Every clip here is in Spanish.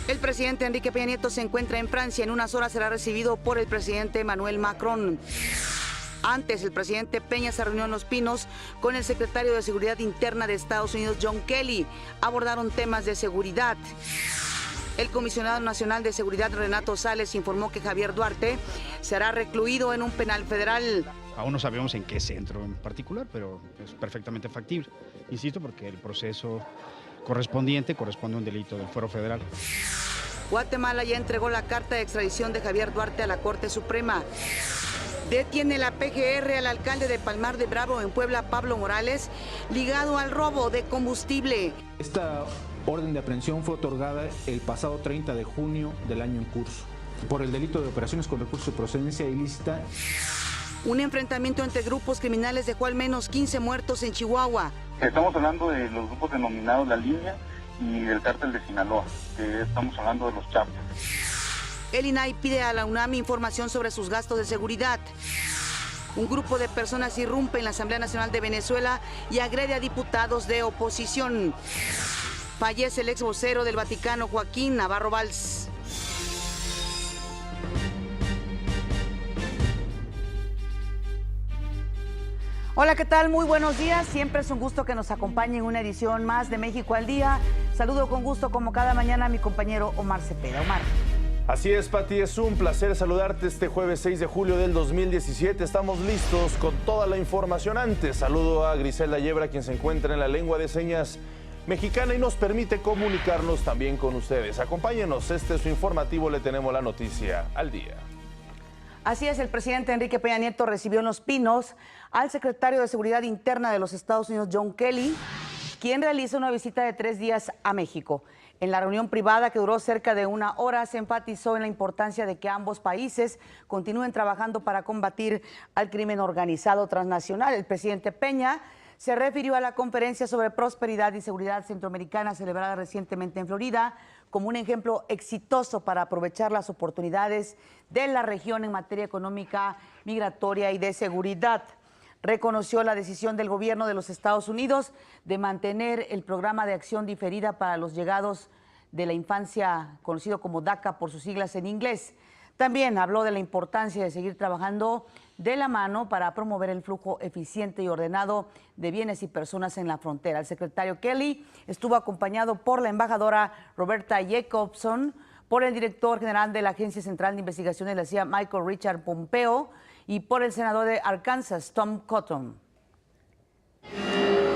El presidente Enrique Peña Nieto se encuentra en Francia. En unas horas será recibido por el presidente Emmanuel Macron. Antes, el presidente Peña se reunió en Los Pinos con el secretario de Seguridad Interna de Estados Unidos, John Kelly. Abordaron temas de seguridad. El comisionado nacional de seguridad, Renato Sales, informó que Javier Duarte será recluido en un penal federal. Aún no sabemos en qué centro en particular, pero es perfectamente factible. Insisto, porque el proceso correspondiente corresponde a un delito del fuero federal. Guatemala ya entregó la carta de extradición de Javier Duarte a la Corte Suprema. Detiene la PGR al alcalde de Palmar de Bravo en Puebla, Pablo Morales, ligado al robo de combustible. Esta orden de aprehensión fue otorgada el pasado 30 de junio del año en curso por el delito de operaciones con recursos de procedencia ilícita. Un enfrentamiento entre grupos criminales dejó al menos 15 muertos en Chihuahua. Estamos hablando de los grupos denominados La Línea y del Cártel de Sinaloa, que estamos hablando de los Chapos. El INAI pide a la UNAM información sobre sus gastos de seguridad. Un grupo de personas irrumpe en la Asamblea Nacional de Venezuela y agrede a diputados de oposición. Fallece el ex vocero del Vaticano, Joaquín Navarro Valls. Hola, ¿qué tal? Muy buenos días. Siempre es un gusto que nos acompañe en una edición más de México al Día. Saludo con gusto, como cada mañana, a mi compañero Omar Cepeda. Omar. Así es, Pati, es un placer saludarte este jueves 6 de julio del 2017. Estamos listos con toda la información. Antes, saludo a Griselda Yebra, quien se encuentra en la lengua de señas mexicana y nos permite comunicarnos también con ustedes. Acompáñenos, este es su informativo, le tenemos la noticia al día. Así es, el presidente Enrique Peña Nieto recibió en Los Pinos al secretario de Seguridad Interna de los Estados Unidos, John Kelly, quien realiza una visita de 3 días a México. En la reunión privada, que duró cerca de 1 hora, se enfatizó en la importancia de que ambos países continúen trabajando para combatir al crimen organizado transnacional. El presidente Peña se refirió a la conferencia sobre prosperidad y seguridad centroamericana celebrada recientemente en Florida como un ejemplo exitoso para aprovechar las oportunidades de la región en materia económica, migratoria y de seguridad. Reconoció la decisión del gobierno de los Estados Unidos de mantener el programa de acción diferida para los llegados de la infancia, conocido como DACA por sus siglas en inglés. También habló de la importancia de seguir trabajando de la mano para promover el flujo eficiente y ordenado de bienes y personas en la frontera. El secretario Kelly estuvo acompañado por la embajadora Roberta Jacobson, por el director general de la Agencia Central de Investigaciones de la CIA, Michael Richard Pompeo, y por el senador de Arkansas, Tom Cotton.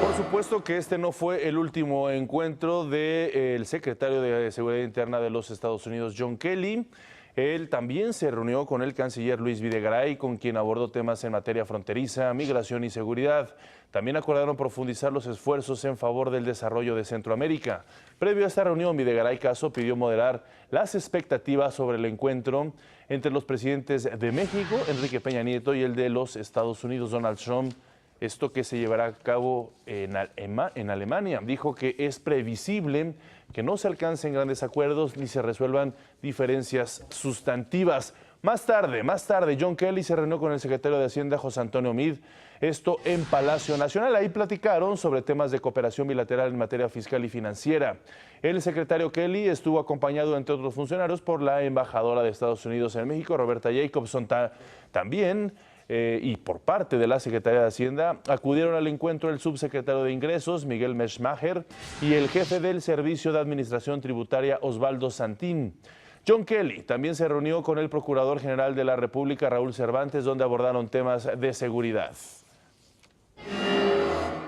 Por supuesto que este no fue el último encuentro del secretario de Seguridad Interna de los Estados Unidos, John Kelly. Él también se reunió con el canciller Luis Videgaray, con quien abordó temas en materia fronteriza, migración y seguridad. También acordaron profundizar los esfuerzos en favor del desarrollo de Centroamérica. Previo a esta reunión, Videgaray Caso pidió moderar las expectativas sobre el encuentro entre los presidentes de México, Enrique Peña Nieto, y el de los Estados Unidos, Donald Trump. Esto que se llevará a cabo en Alemania. Dijo que es previsible que no se alcancen grandes acuerdos ni se resuelvan diferencias sustantivas. Más tarde, John Kelly se reunió con el secretario de Hacienda, José Antonio Meade, esto en Palacio Nacional. Ahí platicaron sobre temas de cooperación bilateral en materia fiscal y financiera. El secretario Kelly estuvo acompañado, entre otros funcionarios, por la embajadora de Estados Unidos en México, Roberta Jacobson. También y por parte de la Secretaría de Hacienda acudieron al encuentro el subsecretario de Ingresos, Miguel Meschmacher, y el jefe del Servicio de Administración Tributaria, Osvaldo Santín. John Kelly también se reunió con el Procurador General de la República, Raúl Cervantes, donde abordaron temas de seguridad.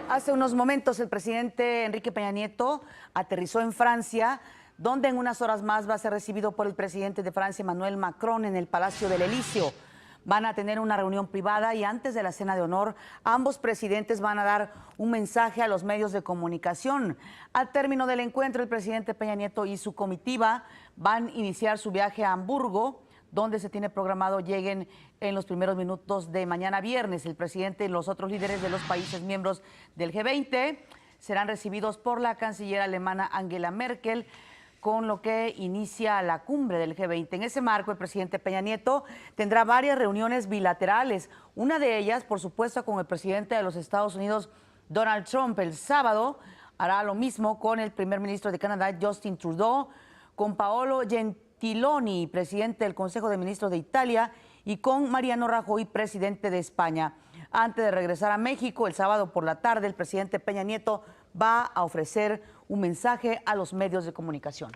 Hace unos momentos el presidente Enrique Peña Nieto aterrizó en Francia, donde en unas horas más va a ser recibido por el presidente de Francia, Emmanuel Macron, en el Palacio del Elíseo. Van a tener una reunión privada y antes de la cena de honor, ambos presidentes van a dar un mensaje a los medios de comunicación. Al término del encuentro, el presidente Peña Nieto y su comitiva van a iniciar su viaje a Hamburgo, donde se tiene programado lleguen en los primeros minutos de mañana viernes. El presidente y los otros líderes de los países miembros del G20 serán recibidos por la canciller alemana Angela Merkel, con lo que inicia la cumbre del G20. En ese marco, el presidente Peña Nieto tendrá varias reuniones bilaterales. Una de ellas, por supuesto, con el presidente de los Estados Unidos, Donald Trump. El sábado hará lo mismo con el primer ministro de Canadá, Justin Trudeau, con Paolo Gentiloni, presidente del Consejo de Ministros de Italia, y con Mariano Rajoy, presidente de España. Antes de regresar a México, el sábado por la tarde, el presidente Peña Nieto va a ofrecer un mensaje a los medios de comunicación.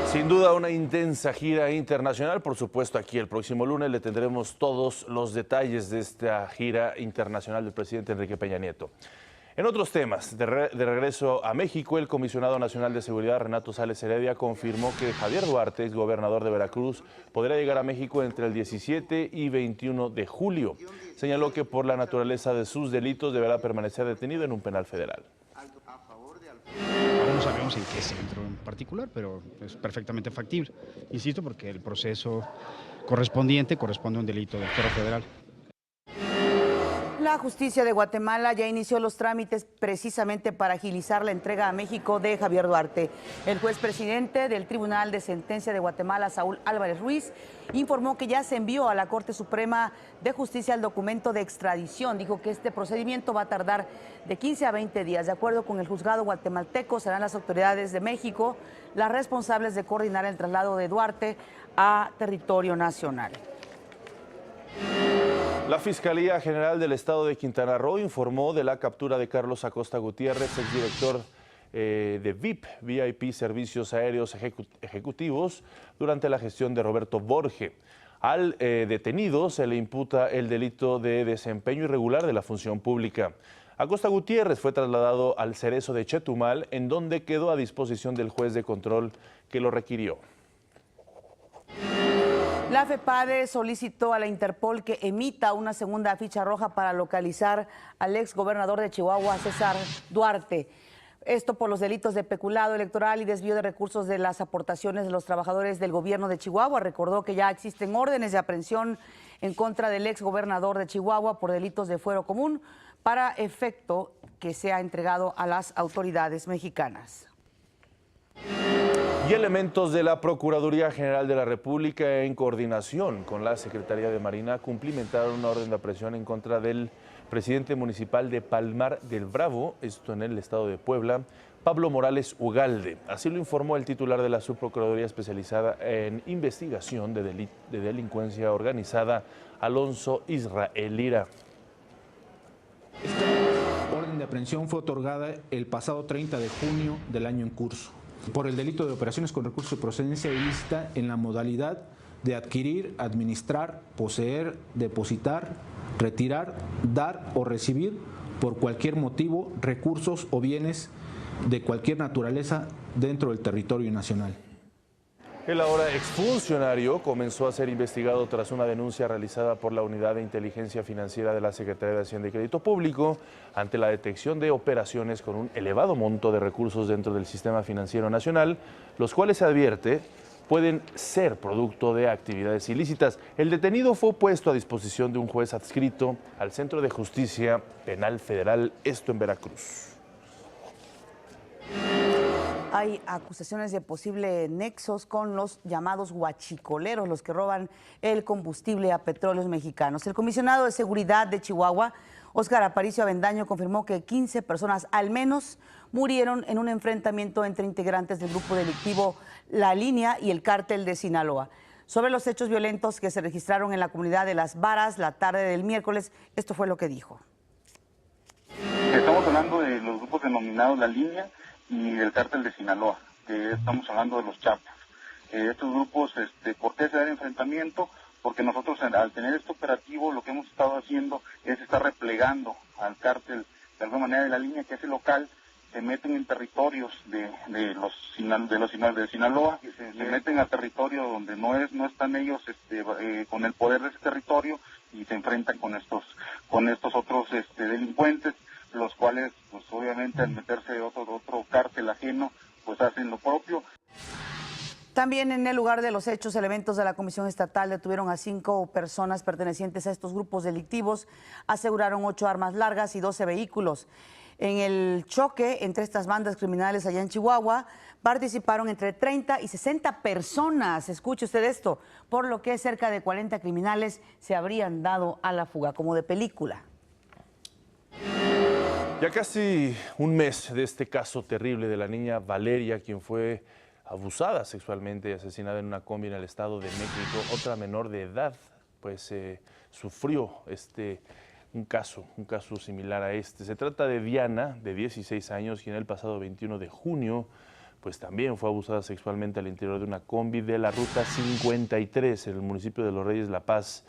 Sin duda una intensa gira internacional. Por supuesto, aquí el próximo lunes le tendremos todos los detalles de esta gira internacional del presidente Enrique Peña Nieto. En otros temas, de regreso a México, el comisionado nacional de seguridad, Renato Sales Heredia, confirmó que Javier Duarte, exgobernador de Veracruz, podrá llegar a México entre el 17 y 21 de julio. Señaló que por la naturaleza de sus delitos deberá permanecer detenido en un penal federal. Ahora no sabemos en qué centro en particular, pero es perfectamente factible. Insisto, porque el proceso correspondiente corresponde a un delito del fuero federal. La justicia de Guatemala ya inició los trámites precisamente para agilizar la entrega a México de Javier Duarte. El juez presidente del Tribunal de Sentencia de Guatemala, Saúl Álvarez Ruiz, informó que ya se envió a la Corte Suprema de Justicia el documento de extradición. Dijo que este procedimiento va a tardar de 15 a 20 días. De acuerdo con el juzgado guatemalteco, serán las autoridades de México las responsables de coordinar el traslado de Duarte a territorio nacional. La Fiscalía General del Estado de Quintana Roo informó de la captura de Carlos Acosta Gutiérrez, exdirector de VIP Servicios Aéreos Ejecutivos, durante la gestión de Roberto Borge. Al detenido se le imputa el delito de desempeño irregular de la función pública. Acosta Gutiérrez fue trasladado al Cerezo de Chetumal, en donde quedó a disposición del juez de control que lo requirió. La FEPADE solicitó a la Interpol que emita una segunda ficha roja para localizar al ex gobernador de Chihuahua, César Duarte. Esto por los delitos de peculado electoral y desvío de recursos de las aportaciones de los trabajadores del gobierno de Chihuahua. Recordó que ya existen órdenes de aprehensión en contra del ex gobernador de Chihuahua por delitos de fuero común, para efecto que sea entregado a las autoridades mexicanas. Y elementos de la Procuraduría General de la República, en coordinación con la Secretaría de Marina, cumplimentaron una orden de aprehensión en contra del presidente municipal de Palmar del Bravo, esto en el estado de Puebla, Pablo Morales Ugalde. Así lo informó el titular de la Subprocuraduría Especializada en Investigación de Delincuencia Organizada, Alonso Israel Lira. Esta orden de aprehensión fue otorgada el pasado 30 de junio del año en curso por el delito de operaciones con recursos de procedencia ilícita en la modalidad de adquirir, administrar, poseer, depositar, retirar, dar o recibir por cualquier motivo recursos o bienes de cualquier naturaleza dentro del territorio nacional. El ahora exfuncionario comenzó a ser investigado tras una denuncia realizada por la Unidad de Inteligencia Financiera de la Secretaría de Hacienda y Crédito Público ante la detección de operaciones con un elevado monto de recursos dentro del sistema financiero nacional, los cuales se advierte pueden ser producto de actividades ilícitas. El detenido fue puesto a disposición de un juez adscrito al Centro de Justicia Penal Federal, esto en Veracruz. Hay acusaciones de posible nexos con los llamados huachicoleros, los que roban el combustible a petróleos mexicanos. El comisionado de Seguridad de Chihuahua, Óscar Aparicio Avendaño, confirmó que 15 personas al menos murieron en un enfrentamiento entre integrantes del grupo delictivo La Línea y el cártel de Sinaloa. Sobre los hechos violentos que se registraron en la comunidad de Las Varas la tarde del miércoles, esto fue lo que dijo. Estamos hablando de los grupos denominados La Línea y del cártel de Sinaloa, que estamos hablando de los Chapos. Estos grupos, ¿por qué se da el enfrentamiento? Porque nosotros al tener este operativo lo que hemos estado haciendo es estar replegando al cártel de alguna manera de La Línea, que es el local, se meten en territorios de Sinaloa, se meten a territorio donde no están ellos con el poder de ese territorio y se enfrentan con estos otros delincuentes, los cuales pues obviamente al meterse otro cártel ajeno pues hacen lo propio. También en el lugar de los hechos, elementos de la Comisión Estatal detuvieron a 5 personas pertenecientes a estos grupos delictivos, aseguraron 8 armas largas y 12 vehículos. En el choque entre estas bandas criminales allá en Chihuahua participaron entre 30 y 60 personas, escuche usted esto, por lo que cerca de 40 criminales se habrían dado a la fuga, como de película. Ya casi un mes de este caso terrible de la niña Valeria, quien fue abusada sexualmente y asesinada en una combi en el Estado de México. Otra menor de edad, pues sufrió un caso similar a este. Se trata de Diana, de 16 años, quien el pasado 21 de junio, pues también fue abusada sexualmente al interior de una combi de la Ruta 53 en el municipio de Los Reyes La Paz,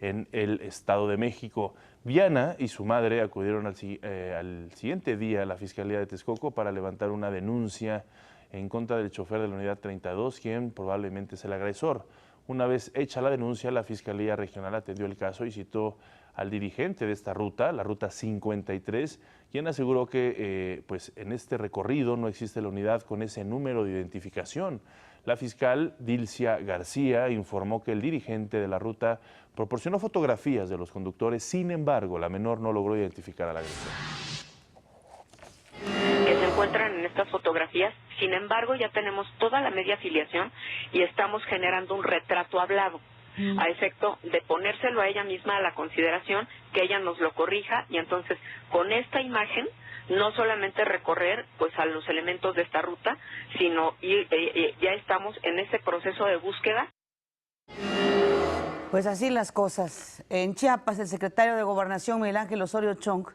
en el Estado de México. Diana y su madre acudieron al siguiente día a la Fiscalía de Texcoco para levantar una denuncia en contra del chofer de la unidad 32, quien probablemente es el agresor. Una vez hecha la denuncia, la Fiscalía Regional atendió el caso y citó al dirigente de esta ruta, la Ruta 53, quien aseguró que pues en este recorrido no existe la unidad con ese número de identificación. La fiscal Dilcia García informó que el dirigente de la ruta proporcionó fotografías de los conductores, sin embargo, la menor no logró identificar al agresor. Que se encuentran en estas fotografías, sin embargo, ya tenemos toda la media afiliación y estamos generando un retrato hablado, a efecto de ponérselo a ella misma a la consideración, que ella nos lo corrija y entonces con esta imagen no solamente recorrer pues a los elementos de esta ruta, sino ya estamos en ese proceso de búsqueda. Pues así las cosas. En Chiapas, el secretario de Gobernación, Miguel Ángel Osorio Chong,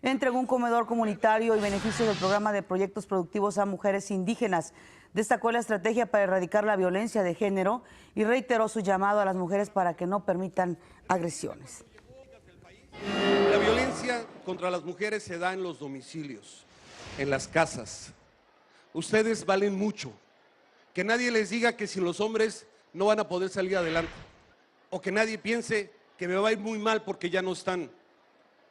entregó un comedor comunitario y beneficios del programa de proyectos productivos a mujeres indígenas. Destacó la estrategia para erradicar la violencia de género y reiteró su llamado a las mujeres para que no permitan agresiones. La violencia contra las mujeres se da en los domicilios, en las casas. Ustedes valen mucho. Que nadie les diga que sin los hombres no van a poder salir adelante. O que nadie piense que me va a ir muy mal porque ya no están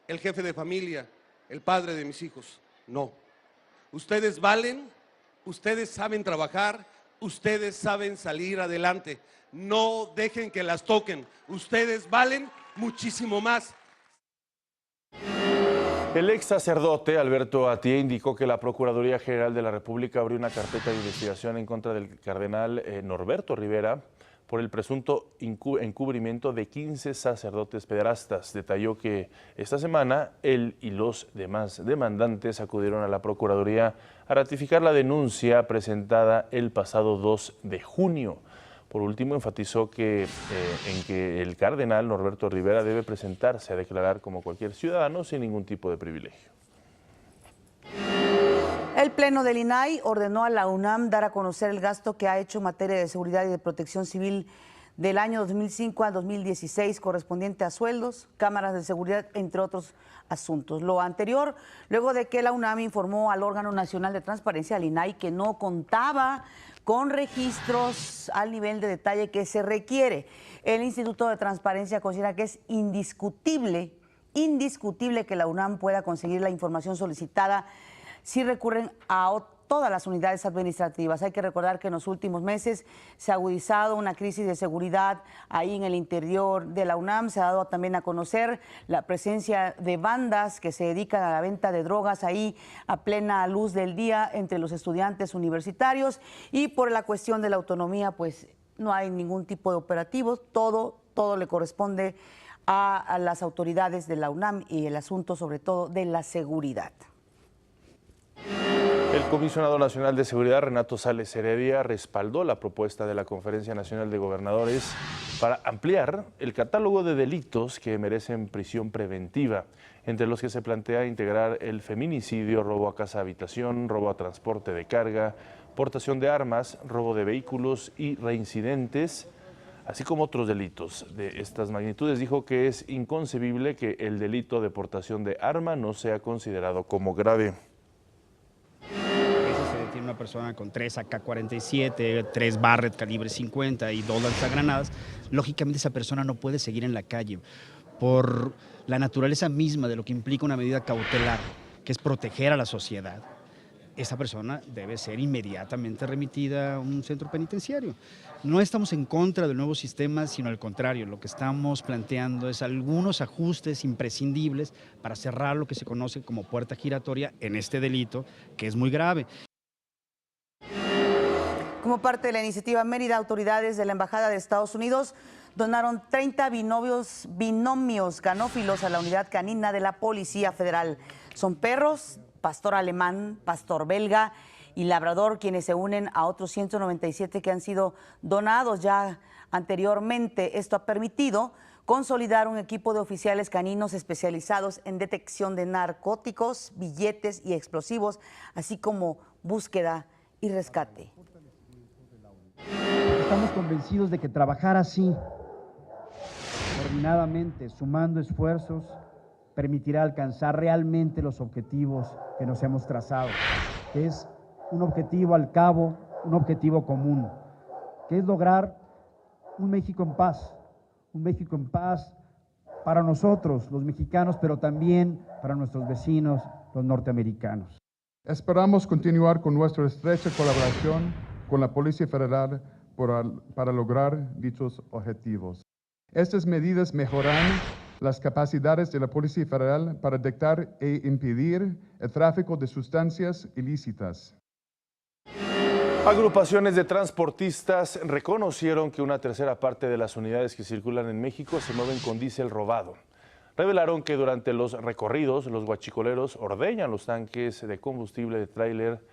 el jefe de familia, el padre de mis hijos. No. Ustedes valen, ustedes saben trabajar, ustedes saben salir adelante. No dejen que las toquen. Ustedes valen muchísimo más. El ex sacerdote Alberto Atié indicó que la Procuraduría General de la República abrió una carpeta de investigación en contra del cardenal Norberto Rivera por el presunto encubrimiento de 15 sacerdotes pederastas. Detalló que esta semana él y los demás demandantes acudieron a la Procuraduría a ratificar la denuncia presentada el pasado 2 de junio. Por último, enfatizó en que el cardenal Norberto Rivera debe presentarse a declarar como cualquier ciudadano sin ningún tipo de privilegio. El Pleno del INAI ordenó a la UNAM dar a conocer el gasto que ha hecho en materia de seguridad y de protección civil del año 2005 al 2016, correspondiente a sueldos, cámaras de seguridad, entre otros asuntos. Lo anterior, luego de que la UNAM informó al órgano nacional de transparencia, al INAI, que no contaba con registros al nivel de detalle que se requiere. El Instituto de Transparencia considera que es indiscutible que la UNAM pueda conseguir la información solicitada si recurren a todas las unidades administrativas. Hay que recordar que en los últimos meses se ha agudizado una crisis de seguridad ahí en el interior de la UNAM. Se ha dado también a conocer la presencia de bandas que se dedican a la venta de drogas ahí a plena luz del día entre los estudiantes universitarios. Y por la cuestión de la autonomía, pues no hay ningún tipo de operativos. Todo le corresponde a las autoridades de la UNAM y el asunto sobre todo de la seguridad. El comisionado nacional de seguridad, Renato Sales Heredia, respaldó la propuesta de la Conferencia Nacional de Gobernadores para ampliar el catálogo de delitos que merecen prisión preventiva, entre los que se plantea integrar el feminicidio, robo a casa-habitación, robo a transporte de carga, portación de armas, robo de vehículos y reincidentes, así como otros delitos de estas magnitudes. Dijo que es inconcebible que el delito de portación de arma no sea considerado como grave. Tiene una persona con 3 AK-47, 3 Barrett calibre 50 y 2 lanzagranadas, lógicamente esa persona no puede seguir en la calle por la naturaleza misma de lo que implica una medida cautelar, que es proteger a la sociedad. esta persona debe ser inmediatamente remitida a un centro penitenciario. No estamos en contra del nuevo sistema, sino al contrario, lo que estamos planteando es algunos ajustes imprescindibles para cerrar lo que se conoce como puerta giratoria en este delito, que es muy grave. Como parte de la iniciativa Mérida, autoridades de la Embajada de Estados Unidos donaron 30 binomios canófilos a la unidad canina de la Policía Federal. Son perros, pastor alemán, pastor belga y labrador, quienes se unen a otros 197 que han sido donados ya anteriormente. Esto ha permitido consolidar un equipo de oficiales caninos especializados en detección de narcóticos, billetes y explosivos, así como búsqueda y rescate. Estamos convencidos de que trabajar así, coordinadamente, sumando esfuerzos, permitirá alcanzar realmente los objetivos que nos hemos trazado, que es un objetivo al cabo, un objetivo común, que es lograr un México en paz para nosotros, los mexicanos, pero también para nuestros vecinos, los norteamericanos. Esperamos continuar con nuestra estrecha colaboración con la Policía Federal para lograr dichos objetivos. Estas medidas mejorarán las capacidades de la Policía Federal para detectar e impedir el tráfico de sustancias ilícitas. Agrupaciones de transportistas reconocieron que una tercera parte de las unidades que circulan en México se mueven con diésel robado. Revelaron que durante los recorridos los guachicoleros ordeñan los tanques de combustible de tráiler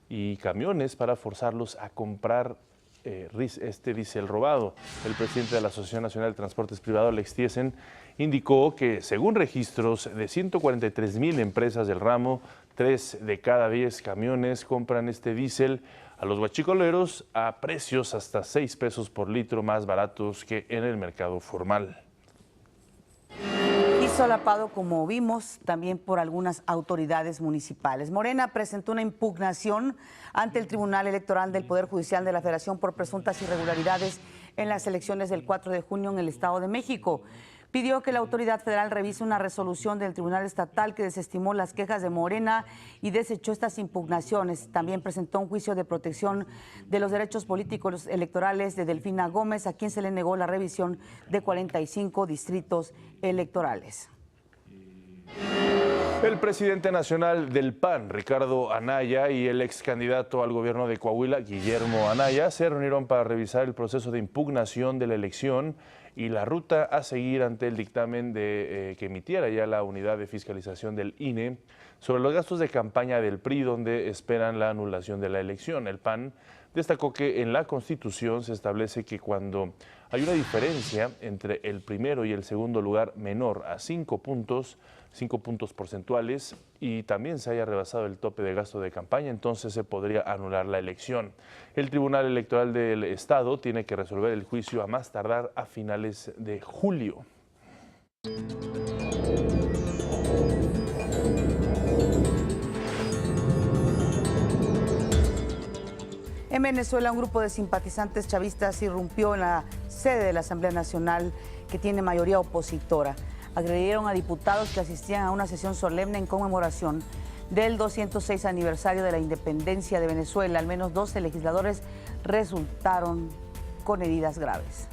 y camiones para forzarlos a comprar este diésel robado. El presidente de la Asociación Nacional de Transportes Privados, Alex Thiesen, indicó que según registros de 143,000 empresas del ramo, 3 de cada 10 camiones compran este diésel a los guachicoleros a precios hasta 6 pesos por litro más baratos que en el mercado formal. Y solapado, como vimos, también por algunas autoridades municipales. Morena presentó una impugnación ante el Tribunal Electoral del Poder Judicial de la Federación por presuntas irregularidades en las elecciones del 4 de junio en el Estado de México. Pidió que la autoridad federal revise una resolución del Tribunal Estatal que desestimó las quejas de Morena y desechó estas impugnaciones. También presentó un juicio de protección de los derechos políticos electorales de Delfina Gómez, a quien se le negó la revisión de 45 distritos electorales. El presidente nacional del PAN, Ricardo Anaya, y el ex candidato al gobierno de Coahuila, Guillermo Anaya, se reunieron para revisar el proceso de impugnación de la elección y la ruta a seguir ante el dictamen que emitiera ya la unidad de fiscalización del INE sobre los gastos de campaña del PRI, donde esperan la anulación de la elección. El PAN destacó que en la Constitución se establece que cuando hay una diferencia entre el primero y el segundo lugar menor a 5 puntos porcentuales, y también se haya rebasado el tope de gasto de campaña, entonces se podría anular la elección. El Tribunal Electoral del Estado tiene que resolver el juicio a más tardar a finales de julio. En Venezuela, un grupo de simpatizantes chavistas irrumpió en la sede de la Asamblea Nacional, que tiene mayoría opositora. Agredieron a diputados que asistían a una sesión solemne en conmemoración del 206 aniversario de la independencia de Venezuela. Al menos 12 legisladores resultaron con heridas graves.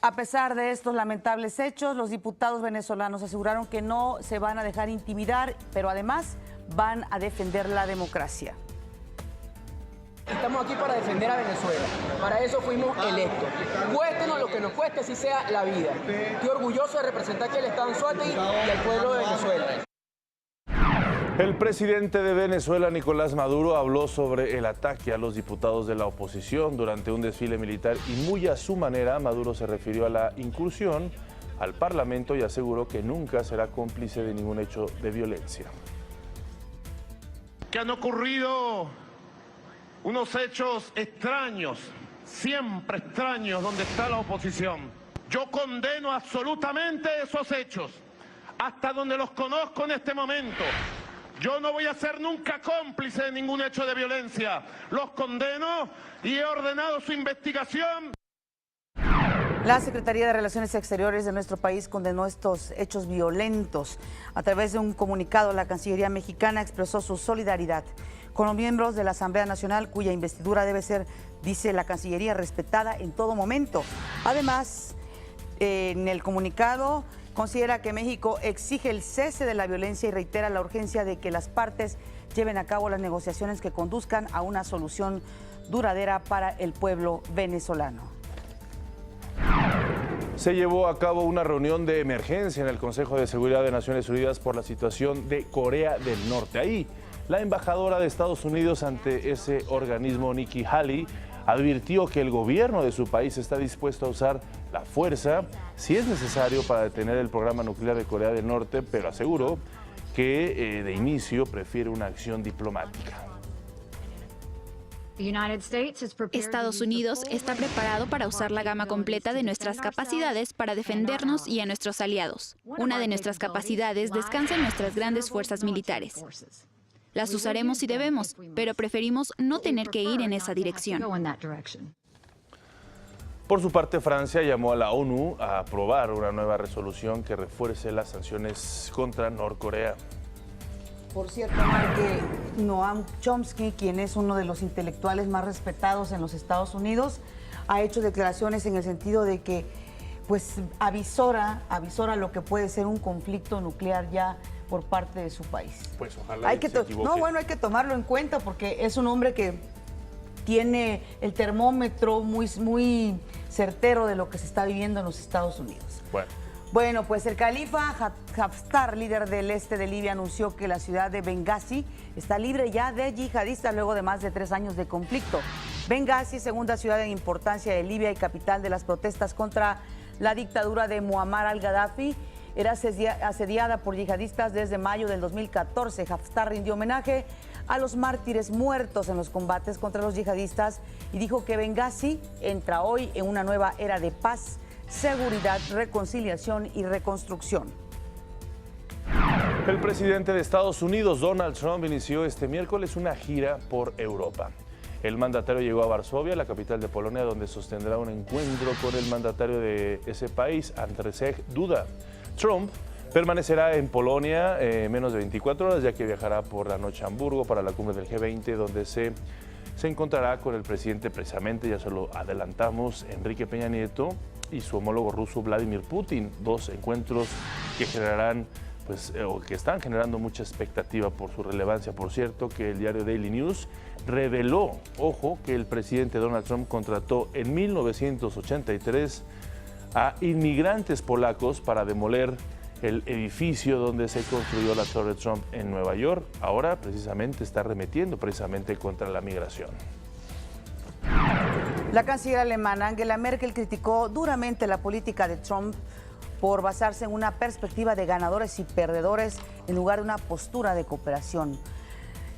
A pesar de estos lamentables hechos, los diputados venezolanos aseguraron que no se van a dejar intimidar, pero además van a defender la democracia. Estamos aquí para defender a Venezuela. Para eso fuimos electos. Cuéstenos lo que nos cueste, así sea la vida. Estoy orgulloso de representar aquí al Estado Anzoátegui y al pueblo de Venezuela. El presidente de Venezuela, Nicolás Maduro, habló sobre el ataque a los diputados de la oposición durante un desfile militar y muy a su manera Maduro se refirió a la incursión al Parlamento y aseguró que nunca será cómplice de ningún hecho de violencia. Que han ocurrido unos hechos extraños, siempre extraños, donde está la oposición. Yo condeno absolutamente esos hechos, hasta donde los conozco en este momento. Yo no voy a ser nunca cómplice de ningún hecho de violencia. Los condeno y he ordenado su investigación. La Secretaría de Relaciones Exteriores de nuestro país condenó estos hechos violentos. A través de un comunicado, la Cancillería mexicana expresó su solidaridad con los miembros de la Asamblea Nacional, cuya investidura debe ser, dice la Cancillería, respetada en todo momento. Además, en el comunicado considera que México exige el cese de la violencia y reitera la urgencia de que las partes lleven a cabo las negociaciones que conduzcan a una solución duradera para el pueblo venezolano. Se llevó a cabo una reunión de emergencia en el Consejo de Seguridad de Naciones Unidas por la situación de Corea del Norte. Ahí, la embajadora de Estados Unidos ante ese organismo, Nikki Haley, advirtió que el gobierno de su país está dispuesto a usar la fuerza si es necesario para detener el programa nuclear de Corea del Norte, pero aseguró que de inicio prefiere una acción diplomática. Estados Unidos está preparado para usar la gama completa de nuestras capacidades para defendernos y a nuestros aliados. Una de nuestras capacidades descansa en nuestras grandes fuerzas militares. Las usaremos si debemos, pero preferimos no tener que ir en esa dirección. Por su parte, Francia llamó a la ONU a aprobar una nueva resolución que refuerce las sanciones contra Norcorea. Por cierto, Mar, que Noam Chomsky, quien es uno de los intelectuales más respetados en los Estados Unidos, ha hecho declaraciones en el sentido de que pues avisora lo que puede ser un conflicto nuclear ya por parte de su país. Pues ojalá hay que tomarlo en cuenta porque es un hombre que tiene el termómetro muy certero de lo que se está viviendo en los Estados Unidos. Bueno, pues el califa Haftar, líder del este de Libia, anunció que la ciudad de Benghazi está libre ya de yihadistas luego de más de 3 años de conflicto. Benghazi, segunda ciudad en importancia de Libia y capital de las protestas contra la dictadura de Muammar al-Gaddafi, era asediada por yihadistas desde mayo del 2014. Haftar rindió homenaje a los mártires muertos en los combates contra los yihadistas y dijo que Benghazi entra hoy en una nueva era de paz, seguridad, reconciliación y reconstrucción. El presidente de Estados Unidos, Donald Trump, inició este miércoles una gira por Europa. El mandatario llegó a Varsovia, la capital de Polonia, donde sostendrá un encuentro con el mandatario de ese país, Andrzej Duda. Trump permanecerá en Polonia menos de 24 horas, ya que viajará por la noche a Hamburgo para la cumbre del G20, donde se encontrará con el presidente precisamente, ya se lo adelantamos, Enrique Peña Nieto, y su homólogo ruso Vladimir Putin, 2 encuentros que generarán, o que están generando mucha expectativa por su relevancia. Por cierto, que el diario Daily News reveló, ojo, que el presidente Donald Trump contrató en 1983 a inmigrantes polacos para demoler el edificio donde se construyó la Torre Trump en Nueva York. Ahora precisamente está arremetiendo contra la migración. La canciller alemana Angela Merkel criticó duramente la política de Trump por basarse en una perspectiva de ganadores y perdedores en lugar de una postura de cooperación.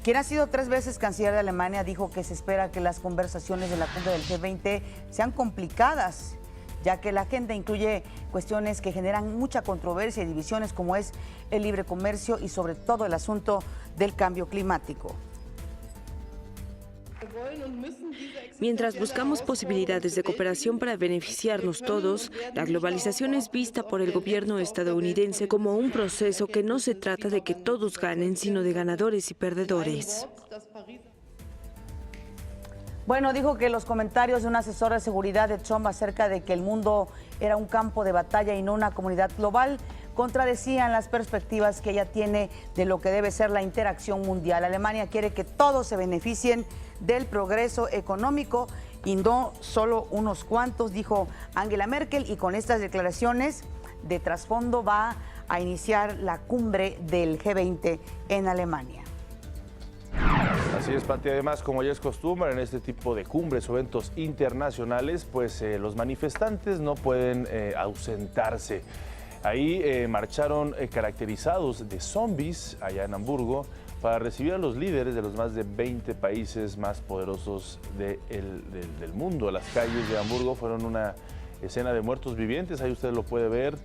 Quien ha sido 3 veces canciller de Alemania dijo que se espera que las conversaciones de la cumbre del G20 sean complicadas, ya que la agenda incluye cuestiones que generan mucha controversia y divisiones como es el libre comercio y sobre todo el asunto del cambio climático. Mientras buscamos posibilidades de cooperación para beneficiarnos todos, la globalización es vista por el gobierno estadounidense como un proceso que no se trata de que todos ganen, sino de ganadores y perdedores. Bueno, dijo que los comentarios de un asesor de seguridad de Trump acerca de que el mundo era un campo de batalla y no una comunidad global contradecían las perspectivas que ella tiene de lo que debe ser la interacción mundial. Alemania quiere que todos se beneficien del progreso económico y no solo unos cuantos, dijo Angela Merkel, y con estas declaraciones de trasfondo va a iniciar la cumbre del G20 en Alemania. Así es, Pati. Además, como ya es costumbre en este tipo de cumbres o eventos internacionales, pues los manifestantes no pueden ausentarse. Ahí marcharon caracterizados de zombies allá en Hamburgo para recibir a los líderes de los más de 20 países más poderosos del mundo. Las calles de Hamburgo fueron una escena de muertos vivientes, ahí usted lo puede ver.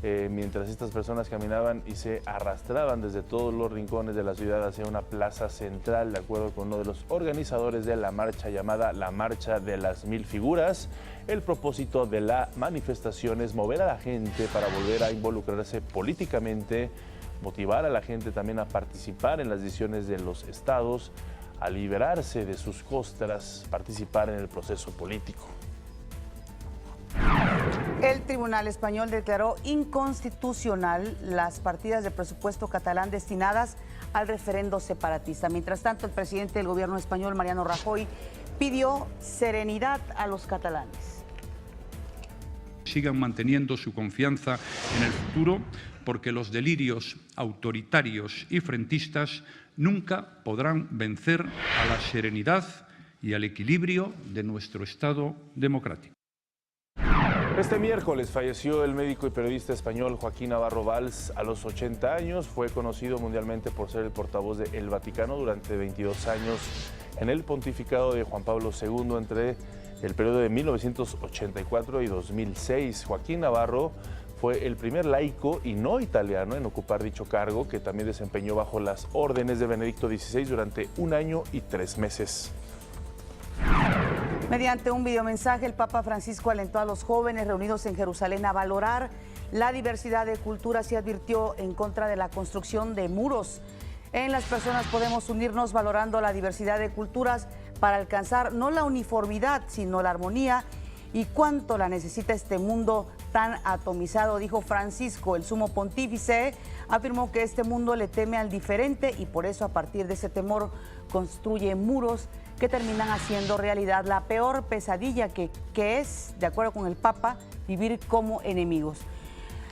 mientras estas personas caminaban y se arrastraban desde todos los rincones de la ciudad hacia una plaza central, de acuerdo con uno de los organizadores de la marcha llamada la Marcha de las Mil Figuras. El propósito de la manifestación es mover a la gente para volver a involucrarse políticamente, motivar a la gente también a participar en las decisiones de los estados, a liberarse de sus costras, participar en el proceso político. El Tribunal Español declaró inconstitucional las partidas de presupuesto catalán destinadas al referendo separatista. Mientras tanto, el presidente del gobierno español, Mariano Rajoy, pidió serenidad a los catalanes. Sigan manteniendo su confianza en el futuro, porque los delirios autoritarios y frentistas nunca podrán vencer a la serenidad y al equilibrio de nuestro Estado democrático. Este miércoles falleció el médico y periodista español Joaquín Navarro Valls a los 80 años. Fue conocido mundialmente por ser el portavoz de El Vaticano durante 22 años en el pontificado de Juan Pablo II entre el periodo de 1984 y 2006. Joaquín Navarro fue el primer laico y no italiano en ocupar dicho cargo, que también desempeñó bajo las órdenes de Benedicto XVI durante 1 año y 3 meses. Mediante un videomensaje, el Papa Francisco alentó a los jóvenes reunidos en Jerusalén a valorar la diversidad de culturas y advirtió en contra de la construcción de muros. En las personas podemos unirnos valorando la diversidad de culturas para alcanzar no la uniformidad, sino la armonía y cuánto la necesita este mundo tan atomizado, dijo Francisco. El sumo pontífice afirmó que este mundo le teme al diferente y por eso a partir de ese temor construye muros que terminan haciendo realidad la peor pesadilla que es, de acuerdo con el Papa, vivir como enemigos.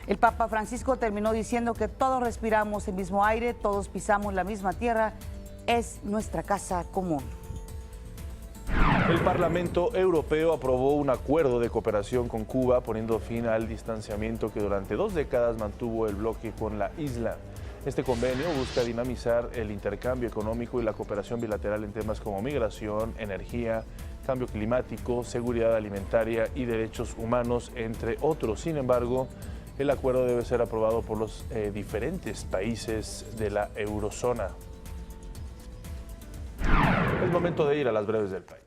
El Papa Francisco terminó diciendo que todos respiramos el mismo aire, todos pisamos la misma tierra, es nuestra casa común. El Parlamento Europeo aprobó un acuerdo de cooperación con Cuba, poniendo fin al distanciamiento que durante 2 décadas mantuvo el bloque con la isla. Este convenio busca dinamizar el intercambio económico y la cooperación bilateral en temas como migración, energía, cambio climático, seguridad alimentaria y derechos humanos, entre otros. Sin embargo, el acuerdo debe ser aprobado por los diferentes países de la eurozona. Es momento de ir a las breves del país.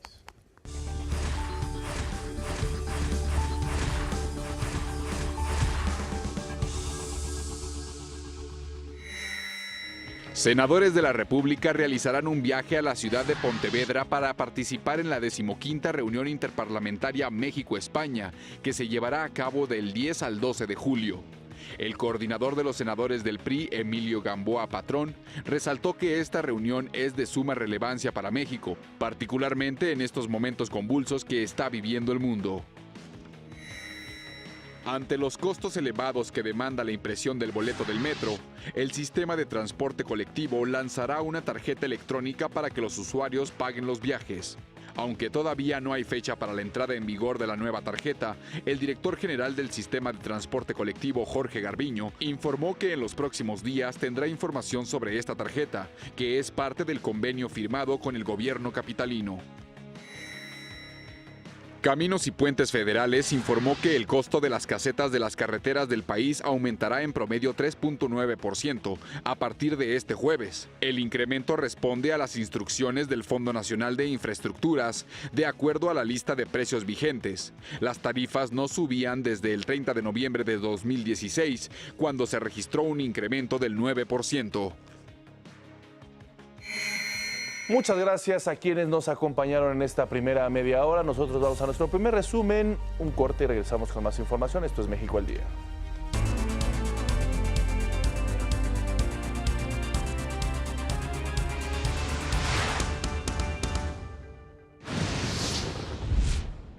Senadores de la República realizarán un viaje a la ciudad de Pontevedra para participar en la 15ª reunión interparlamentaria México-España, que se llevará a cabo del 10 al 12 de julio. El coordinador de los senadores del PRI, Emilio Gamboa Patrón, resaltó que esta reunión es de suma relevancia para México, particularmente en estos momentos convulsos que está viviendo el mundo. Ante los costos elevados que demanda la impresión del boleto del metro, el sistema de transporte colectivo lanzará una tarjeta electrónica para que los usuarios paguen los viajes. Aunque todavía no hay fecha para la entrada en vigor de la nueva tarjeta, el director general del sistema de transporte colectivo, Jorge Garbiño, informó que en los próximos días tendrá información sobre esta tarjeta, que es parte del convenio firmado con el gobierno capitalino. Caminos y Puentes Federales informó que el costo de las casetas de las carreteras del país aumentará en promedio 3.9% a partir de este jueves. El incremento responde a las instrucciones del Fondo Nacional de Infraestructuras, de acuerdo a la lista de precios vigentes. Las tarifas no subían desde el 30 de noviembre de 2016, cuando se registró un incremento del 9%. Muchas gracias a quienes nos acompañaron en esta primera media hora. Nosotros vamos a nuestro primer resumen, un corte y regresamos con más información. Esto es México al Día.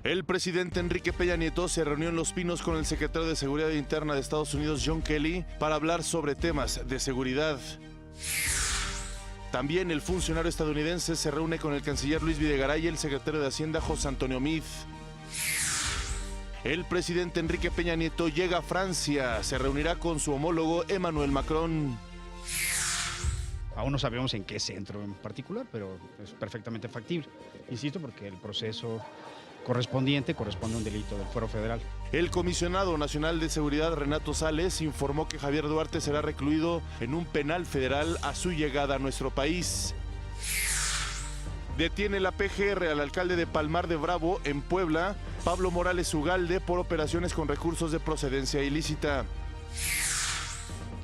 El presidente Enrique Peña Nieto se reunió en Los Pinos con el secretario de Seguridad Interna de Estados Unidos, John Kelly, para hablar sobre temas de seguridad. También el funcionario estadounidense se reúne con el canciller Luis Videgaray y el secretario de Hacienda José Antonio Meade. El presidente Enrique Peña Nieto llega a Francia, se reunirá con su homólogo Emmanuel Macron. Aún no sabemos en qué centro en particular, pero es perfectamente factible. Insisto, porque el proceso corresponde a un delito del fuero federal. El comisionado nacional de seguridad Renato Sales informó que Javier Duarte será recluido en un penal federal a su llegada a nuestro país. Detiene la PGR al alcalde de Palmar de Bravo, en Puebla, Pablo Morales Ugalde, por operaciones con recursos de procedencia ilícita.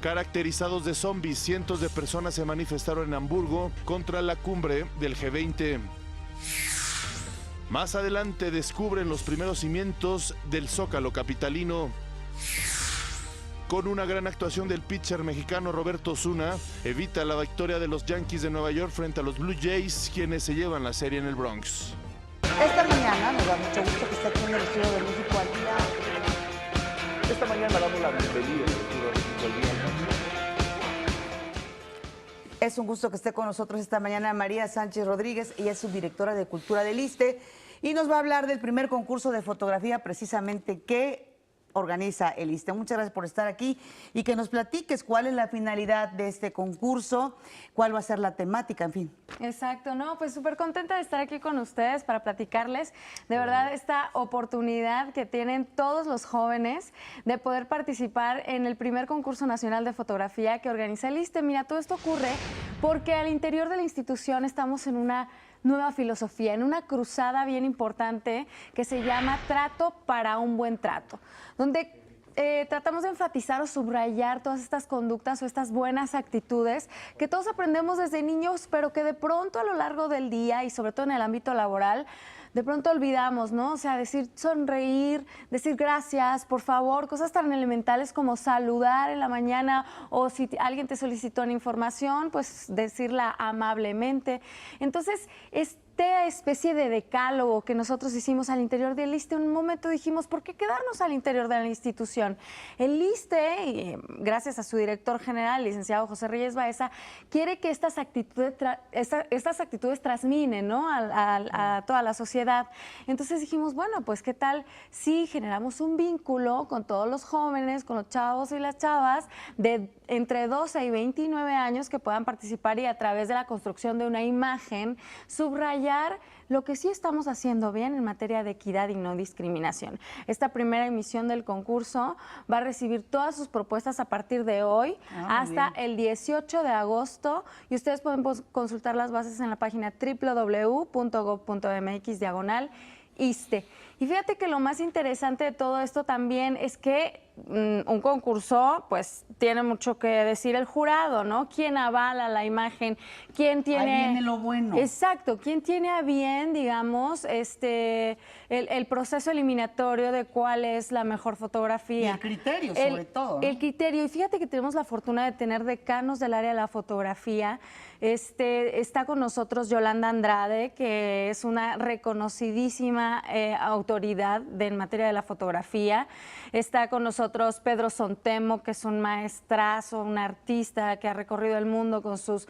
Caracterizados de zombies, cientos de personas se manifestaron en Hamburgo contra la cumbre del G20. Más adelante descubren los primeros cimientos del Zócalo capitalino. Con una gran actuación del pitcher mexicano Roberto Osuna, evita la victoria de los Yankees de Nueva York frente a los Blue Jays, quienes se llevan la serie en el Bronx. Esta mañana nos da mucho gusto que esté aquí en el Estudio de México al Día. Esta mañana damos la bienvenida al Estudio de México al Día. Es un gusto que esté con nosotros esta mañana María Sánchez Rodríguez, ella es subdirectora de Cultura del ISSSTE y nos va a hablar del primer concurso de fotografía precisamente que organiza el ISSSTE. Muchas gracias por estar aquí y que nos platiques cuál es la finalidad de este concurso, cuál va a ser la temática, en fin. Exacto, no, pues súper contenta de estar aquí con ustedes para platicarles de verdad esta oportunidad que tienen todos los jóvenes de poder participar en el primer concurso nacional de fotografía que organiza el ISSSTE. Mira, todo esto ocurre porque al interior de la institución estamos en una nueva filosofía, en una cruzada bien importante que se llama Trato para un buen trato, donde tratamos de enfatizar o subrayar todas estas conductas o estas buenas actitudes que todos aprendemos desde niños, pero que de pronto a lo largo del día y sobre todo en el ámbito laboral, de pronto olvidamos, ¿no? O sea, decir sonreír, decir gracias, por favor, cosas tan elementales como saludar en la mañana o si alguien te solicitó una información, pues decirla amablemente. Entonces, esta especie de decálogo que nosotros hicimos al interior del ISSSTE, en un momento dijimos, ¿por qué quedarnos al interior de la institución? El ISSSTE, gracias a su director general, licenciado José Reyes Baeza, quiere que estas actitudes transminen, ¿no? a toda la sociedad. Entonces dijimos, bueno, pues qué tal si generamos un vínculo con todos los jóvenes, con los chavos y las chavas de entre 12 y 29 años que puedan participar y a través de la construcción de una imagen subrayar lo que sí estamos haciendo bien en materia de equidad y no discriminación. Esta primera emisión del concurso va a recibir todas sus propuestas a partir de hoy hasta el 18 de agosto y ustedes pueden consultar las bases en la página www.gov.mx/ISSSTE. Y fíjate que lo más interesante de todo esto también es que un concurso, pues, tiene mucho que decir el jurado, ¿no? ¿Quién avala la imagen? ¿Quién tiene...? Ahí viene lo bueno. Exacto. ¿Quién tiene a bien, digamos, el proceso eliminatorio de cuál es la mejor fotografía? Y el criterio, sobre todo, ¿no? El criterio. Y fíjate que tenemos la fortuna de tener decanos del área de la fotografía. Está con nosotros Yolanda Andrade, que es una reconocidísima autoridad en materia de la fotografía. Está con nosotros Pedro Sontemo, que es un maestrazo, un artista que ha recorrido el mundo con sus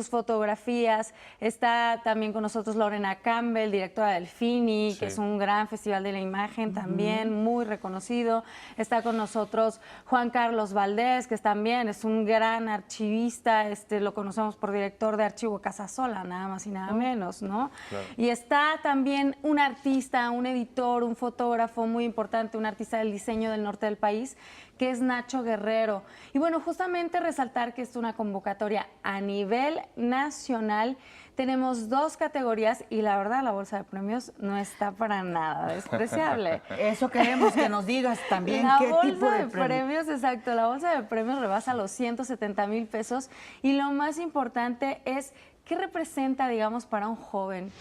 fotografías. Está también con nosotros Lorena Campbell, directora del FINI, que es un gran festival de la imagen también, muy reconocido. Está con nosotros Juan Carlos Valdés, que también es un gran archivista, lo conocemos por director de Archivo Casasola, nada más y nada menos, ¿no? Claro. Y está también un artista, un editor, un fotógrafo muy importante, un artista del diseño del norte del país, que es Nacho Guerrero. Y bueno, justamente resaltar que es una convocatoria a nivel nacional. Tenemos 2 categorías y la verdad la bolsa de premios no está para nada despreciable. Eso queremos que nos digas también. La ¿Qué bolsa tipo de premios? Exacto, la bolsa de premios rebasa los 170,000 pesos y lo más importante es ¿qué representa, digamos, para un joven?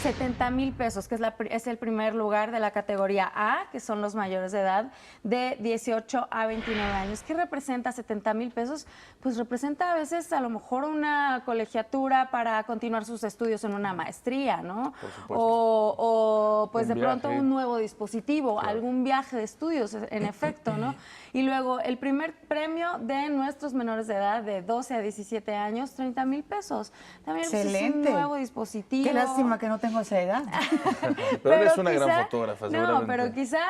70,000 pesos, que es el primer lugar de la categoría A, que son los mayores de edad, de 18 a 29 años. ¿Qué representa 70,000 pesos? Pues representa a veces a lo mejor una colegiatura para continuar sus estudios en una maestría, ¿no? Por supuesto. O pues un de pronto viaje. un nuevo dispositivo, claro, algún viaje de estudios, en efecto, ¿no? Y luego el primer premio de nuestros menores de edad, de 12 a 17 años, 30,000 pesos. También excelente. Es un nuevo dispositivo. Qué lástima que no tengo esa edad. Pero eres una gran fotógrafa, seguramente. No, pero quizá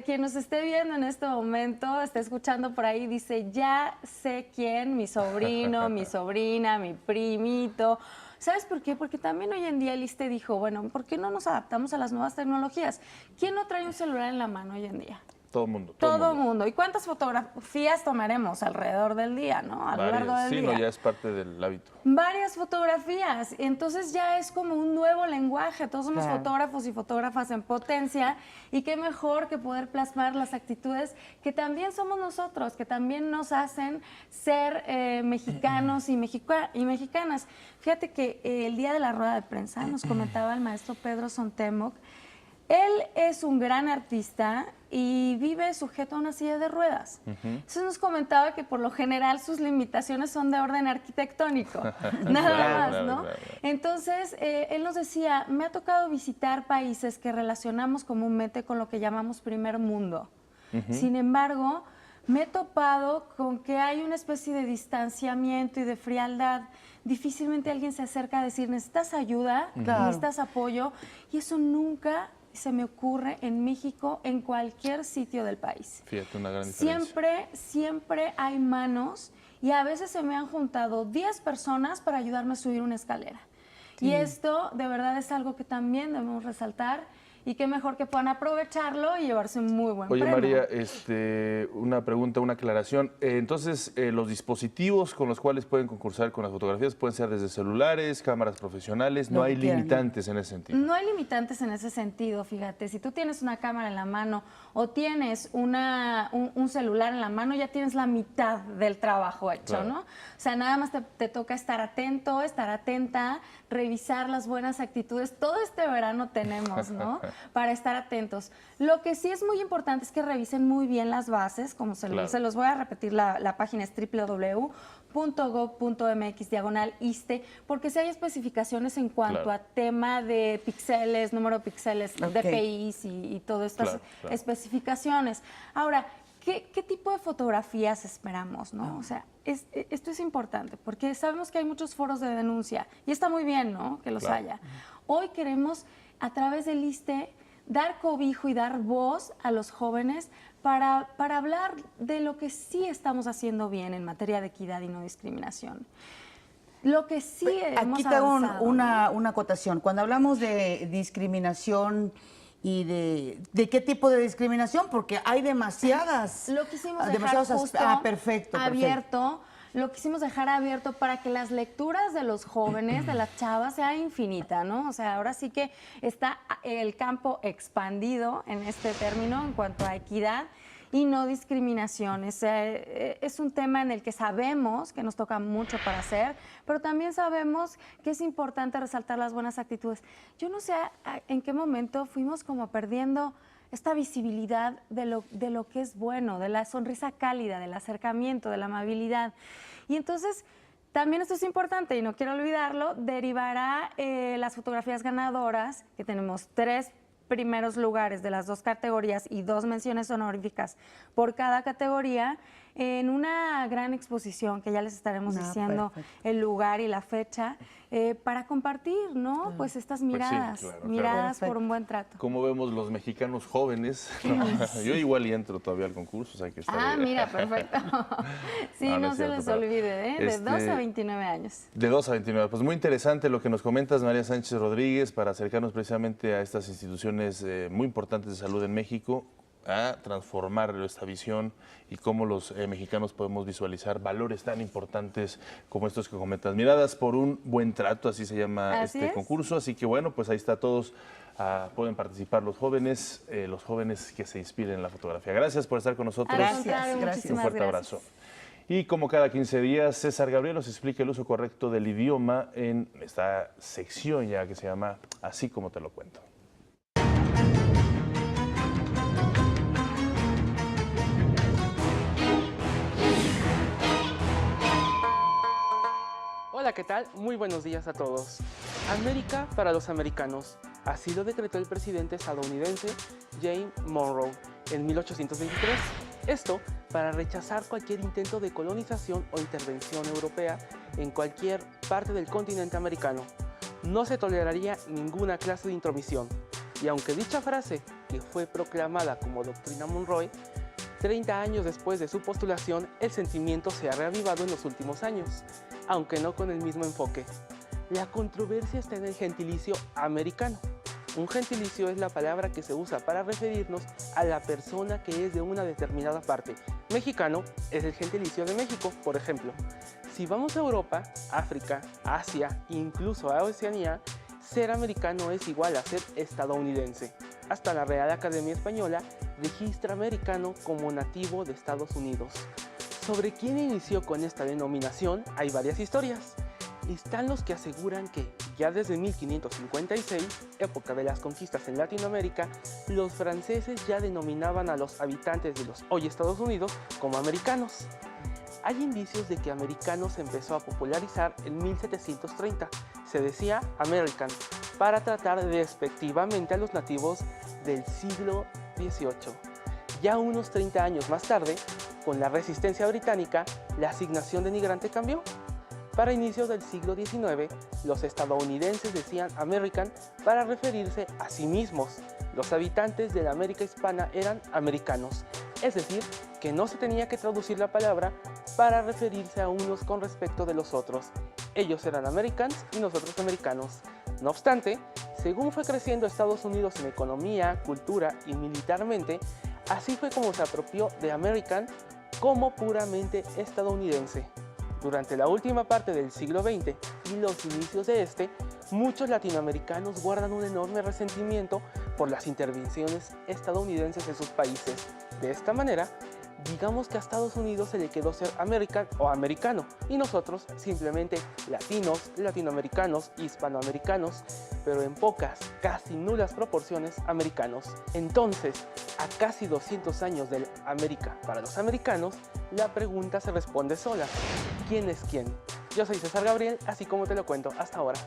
quien nos esté viendo en este momento, esté escuchando por ahí, dice, ya sé quién, mi sobrino, mi sobrina, mi primito. ¿Sabes por qué? Porque también hoy en día el ISSSTE dijo, bueno, ¿por qué no nos adaptamos a las nuevas tecnologías? ¿Quién no trae un celular en la mano hoy en día? Todo el mundo. Todo mundo. ¿Y cuántas fotografías tomaremos alrededor del día, no? A lo largo del día. Sí, no, ya es parte del hábito. Varias fotografías. Entonces ya es como un nuevo lenguaje. Todos somos fotógrafos y fotógrafas en potencia. Y qué mejor que poder plasmar las actitudes que también somos nosotros, que también nos hacen ser mexicanos y mexicanas. Fíjate que el día de la rueda de prensa nos comentaba el maestro Pedro Sontemoc. Él es un gran artista y vive sujeto a una silla de ruedas. Entonces nos comentaba que por lo general sus limitaciones son de orden arquitectónico, nada más, ¿no? Entonces, él nos decía, me ha tocado visitar países que relacionamos comúnmente con lo que llamamos primer mundo. Sin embargo, me he topado con que hay una especie de distanciamiento y de frialdad. Difícilmente alguien se acerca a decir, ¿necesitas ayuda? ¿Necesitas apoyo? Y eso nunca se me ocurre en México, en cualquier sitio del país. Fíjate, una gran diferencia. Siempre hay manos y a veces se me han juntado 10 personas para ayudarme a subir una escalera. Y esto de verdad es algo que también debemos resaltar y qué mejor que puedan aprovecharlo y llevarse un muy buen premio. María, una pregunta, una aclaración. Entonces, los dispositivos con los cuales pueden concursar con las fotografías pueden ser desde celulares, cámaras profesionales, no hay limitantes en ese sentido. No hay limitantes en ese sentido, fíjate. Si tú tienes una cámara en la mano o tienes un celular en la mano, ya tienes la mitad del trabajo hecho, ¿no? O sea, nada más te toca estar atento, estar atenta, revisar las buenas actitudes. Todo este verano tenemos, ¿no? Para estar atentos. Lo que sí es muy importante es que revisen muy bien las bases, como se los voy a repetir, la página es www.gov.mx/ISSSTE, porque si hay especificaciones en cuanto a tema de píxeles, número de píxeles, DPIs y todas estas especificaciones. Ahora, ¿qué tipo de fotografías esperamos, no? O sea, esto es importante, porque sabemos que hay muchos foros de denuncia, y está muy bien, ¿no?, que los haya. Hoy queremos, a través del ISSSTE, dar cobijo y dar voz a los jóvenes para hablar de lo que sí estamos haciendo bien en materia de equidad y no discriminación. Lo que sí hemos Aquí te hago avanzado, una acotación. Cuando hablamos de discriminación y de qué tipo de discriminación, porque hay demasiadas. Lo quisimos dejar justo perfecto. Lo quisimos dejar abierto para que las lecturas de los jóvenes, de las chavas, sea infinita, ¿no? O sea, ahora sí que está el campo expandido en este término en cuanto a equidad y no discriminación. Es un tema en el que sabemos que nos toca mucho para hacer, pero también sabemos que es importante resaltar las buenas actitudes. Yo no sé en qué momento fuimos como perdiendo esta visibilidad de lo que es bueno, de la sonrisa cálida, del acercamiento, de la amabilidad. Y entonces, también esto es importante y no quiero olvidarlo, derivará las fotografías ganadoras, que tenemos 3 primeros lugares de las 2 categorías y 2 menciones honoríficas por cada categoría, en una gran exposición que ya les estaremos diciendo el lugar y la fecha, para compartir, ¿no? Pues estas miradas, miradas por un buen trato. Como vemos los mexicanos jóvenes, yo igual y entro todavía al concurso, o sea que está mira, perfecto. Sí, no se les olvide, de 2 a 29 años. De 2 a 29, pues muy interesante lo que nos comentas, María Sánchez Rodríguez, para acercarnos precisamente a estas instituciones muy importantes de salud en México, a transformar esta visión y cómo los mexicanos podemos visualizar valores tan importantes como estos que comentas. Miradas por un buen trato, así se llama este concurso. Así que bueno, pues ahí está, todos pueden participar los jóvenes que se inspiren en la fotografía. Gracias por estar con nosotros. Gracias. Un fuerte abrazo. Y como cada 15 días, César Gabriel nos explica el uso correcto del idioma en esta sección ya que se llama Así como te lo cuento. Hola, ¿qué tal? Muy buenos días a todos. América para los americanos. Así lo decretó el presidente estadounidense James Monroe en 1823. Esto para rechazar cualquier intento de colonización o intervención europea en cualquier parte del continente americano. No se toleraría ninguna clase de intromisión. Y aunque dicha frase, que fue proclamada como Doctrina Monroe, 30 años después de su postulación, el sentimiento se ha reavivado en los últimos años, aunque no con el mismo enfoque. La controversia está en el gentilicio americano. Un gentilicio es la palabra que se usa para referirnos a la persona que es de una determinada parte. Mexicano es el gentilicio de México, por ejemplo. Si vamos a Europa, África, Asia, incluso a Oceanía, ser americano es igual a ser estadounidense. Hasta la Real Academia Española registra americano como nativo de Estados Unidos. Sobre quién inició con esta denominación hay varias historias. Están los que aseguran que ya desde 1556, época de las conquistas en Latinoamérica, los franceses ya denominaban a los habitantes de los hoy Estados Unidos como americanos. Hay indicios de que americano se empezó a popularizar en 1730, se decía American, para tratar despectivamente a los nativos del siglo XVIII. Ya unos 30 años más tarde, con la resistencia británica, la asignación denigrante cambió. Para inicios del siglo XIX, los estadounidenses decían American para referirse a sí mismos. Los habitantes de la América hispana eran americanos, es decir, que no se tenía que traducir la palabra para referirse a unos con respecto de los otros. Ellos eran Americans y nosotros americanos. No obstante, según fue creciendo Estados Unidos en economía, cultura y militarmente, así fue como se apropió de American como puramente estadounidense. Durante la última parte del siglo XX y los inicios de este, muchos latinoamericanos guardan un enorme resentimiento por las intervenciones estadounidenses en sus países. De esta manera, digamos que a Estados Unidos se le quedó ser American o americano, y nosotros simplemente latinos, latinoamericanos, hispanoamericanos, pero en pocas, casi nulas proporciones americanos. Entonces, a casi 200 años del América para los americanos, la pregunta se responde sola. ¿Quién es quién? Yo soy César Gabriel, así como te lo cuento hasta ahora.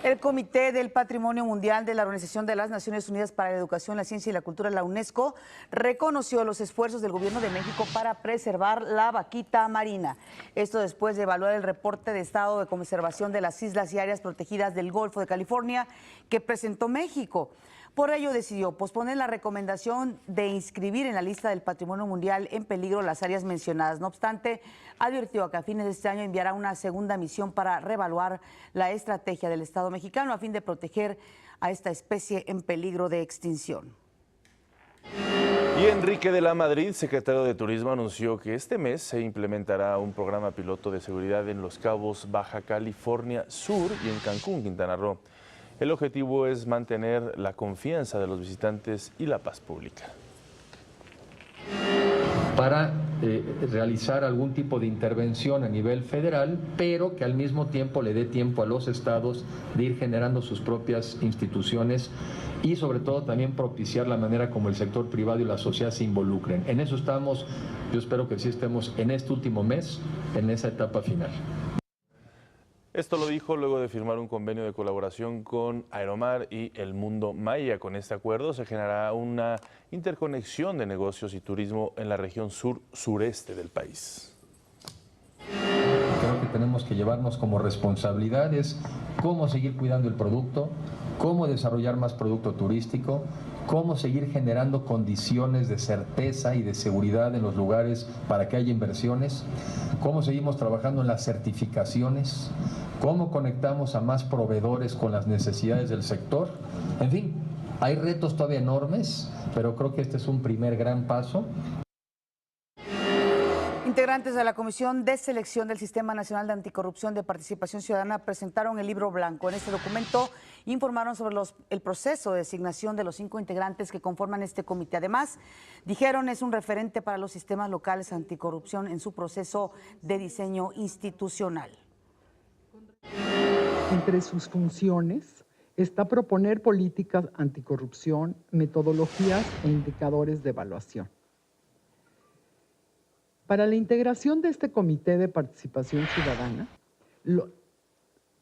El Comité del Patrimonio Mundial de la Organización de las Naciones Unidas para la Educación, la Ciencia y la Cultura, la UNESCO, reconoció los esfuerzos del Gobierno de México para preservar la vaquita marina. Esto después de evaluar el reporte de estado de conservación de las islas y áreas protegidas del Golfo de California que presentó México. Por ello decidió posponer la recomendación de inscribir en la lista del Patrimonio Mundial en peligro las áreas mencionadas. No obstante, advirtió que a fines de este año enviará una segunda misión para reevaluar la estrategia del Estado mexicano a fin de proteger a esta especie en peligro de extinción. Y Enrique de la Madrid, secretario de Turismo, anunció que este mes se implementará un programa piloto de seguridad en Los Cabos, Baja California Sur y en Cancún, Quintana Roo. El objetivo es mantener la confianza de los visitantes y la paz pública. Para realizar algún tipo de intervención a nivel federal, pero que al mismo tiempo le dé tiempo a los estados de ir generando sus propias instituciones y sobre todo también propiciar la manera como el sector privado y la sociedad se involucren. En eso estamos, yo espero que sí estemos en este último mes, en esa etapa final. Esto lo dijo luego de firmar un convenio de colaboración con Aeromar y El Mundo Maya. Con este acuerdo se generará una interconexión de negocios y turismo en la región sur-sureste del país. Creo que tenemos que llevarnos como responsabilidades cómo seguir cuidando el producto, cómo desarrollar más producto turístico, cómo seguir generando condiciones de certeza y de seguridad en los lugares para que haya inversiones, cómo seguimos trabajando en las certificaciones, cómo conectamos a más proveedores con las necesidades del sector. En fin, hay retos todavía enormes, pero creo que este es un primer gran paso. Integrantes de la Comisión de Selección del Sistema Nacional de Anticorrupción de Participación Ciudadana presentaron el libro blanco. En este documento informaron sobre el proceso de designación de los 5 integrantes que conforman este comité. Además, dijeron es un referente para los sistemas locales anticorrupción en su proceso de diseño institucional. Entre sus funciones está proponer políticas anticorrupción, metodologías e indicadores de evaluación. Para la integración de este Comité de Participación Ciudadana,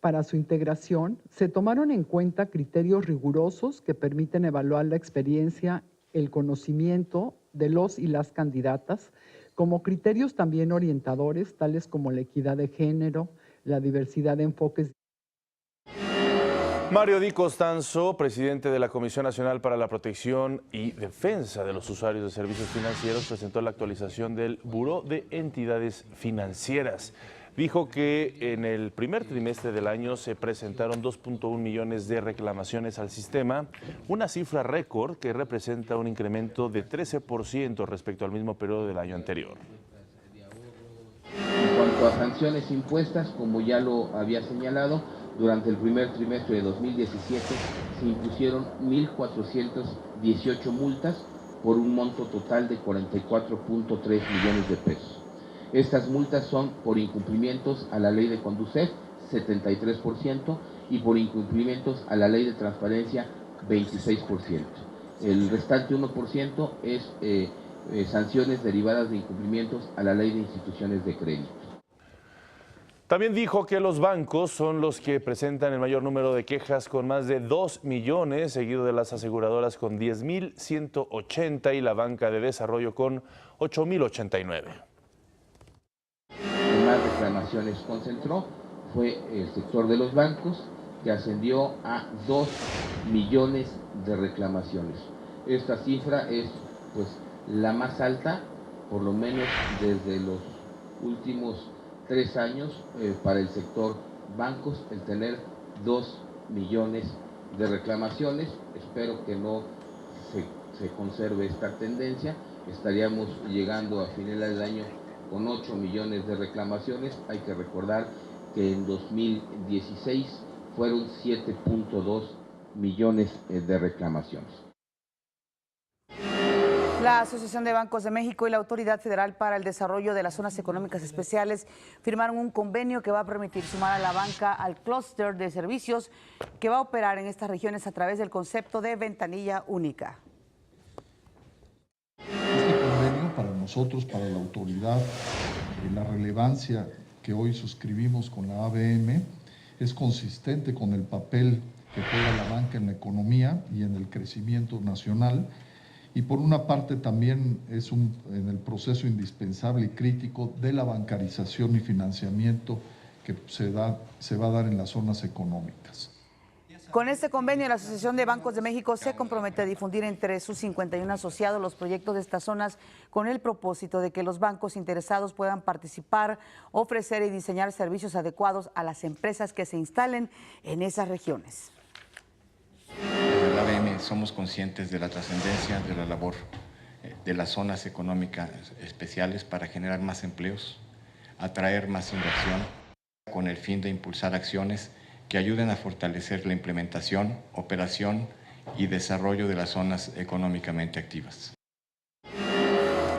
para su integración se tomaron en cuenta criterios rigurosos que permiten evaluar la experiencia, el conocimiento de los y las candidatas, como criterios también orientadores, tales como la equidad de género, la diversidad de enfoques. Mario Di Costanzo, presidente de la Comisión Nacional para la Protección y Defensa de los Usuarios de Servicios Financieros, presentó la actualización del Buró de Entidades Financieras. dijo que en el primer trimestre del año se presentaron 2.1 millones de reclamaciones al sistema, una cifra récord que representa un incremento de 13% respecto al mismo periodo del año anterior. En cuanto a sanciones impuestas, como ya lo había señalado, durante el primer trimestre de 2017 se impusieron 1.418 multas por un monto total de 44.3 millones de pesos. Estas multas son por incumplimientos a la ley de Conducef, 73%, y por incumplimientos a la ley de transparencia, 26%. El restante 1% es sanciones derivadas de incumplimientos a la ley de instituciones de crédito. También dijo que los bancos son los que presentan el mayor número de quejas, con más de 2 millones, seguido de las aseguradoras con 10.180 y la banca de desarrollo con 8.089. El que más reclamaciones concentró fue el sector de los bancos, que ascendió a 2 millones de reclamaciones. Esta cifra es pues la más alta, por lo menos desde los últimos 3 años para el sector bancos, el tener 2 millones de reclamaciones. Espero que no se conserve esta tendencia. Estaríamos llegando a finales del año con 8 millones de reclamaciones. Hay que recordar que en 2016 fueron 7.2 millones de reclamaciones. La Asociación de Bancos de México y la Autoridad Federal para el Desarrollo de las Zonas Económicas Especiales firmaron un convenio que va a permitir sumar a la banca al clúster de servicios que va a operar en estas regiones a través del concepto de ventanilla única. Este convenio para nosotros, para la autoridad, la relevancia que hoy suscribimos con la ABM es consistente con el papel que juega la banca en la economía y en el crecimiento nacional. Y por una parte también es en el proceso indispensable y crítico de la bancarización y financiamiento que se va a dar en las zonas económicas. Con este convenio, la Asociación de Bancos de México se compromete a difundir entre sus 51 asociados los proyectos de estas zonas con el propósito de que los bancos interesados puedan participar, ofrecer y diseñar servicios adecuados a las empresas que se instalen en esas regiones. Desde la ABM somos conscientes de la trascendencia de la labor de las zonas económicas especiales para generar más empleos, atraer más inversión, con el fin de impulsar acciones que ayuden a fortalecer la implementación, operación y desarrollo de las zonas económicamente activas.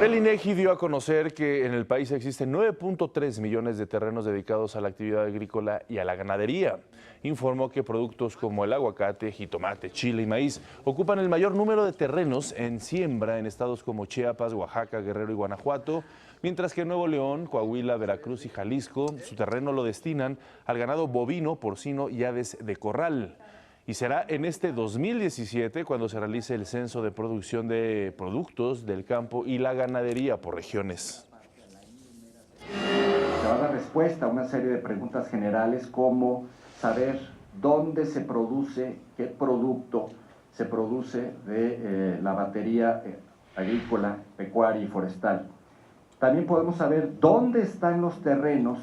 El INEGI dio a conocer que en el país existen 9.3 millones de terrenos dedicados a la actividad agrícola y a la ganadería. Informó que productos como el aguacate, jitomate, chile y maíz ocupan el mayor número de terrenos en siembra en estados como Chiapas, Oaxaca, Guerrero y Guanajuato, mientras que en Nuevo León, Coahuila, Veracruz y Jalisco su terreno lo destinan al ganado bovino, porcino y aves de corral. Y será en este 2017 cuando se realice el censo de producción de productos del campo y la ganadería por regiones. Se va a dar respuesta a una serie de preguntas generales como saber dónde se produce, qué producto se produce de la batería agrícola, pecuaria y forestal. También podemos saber dónde están los terrenos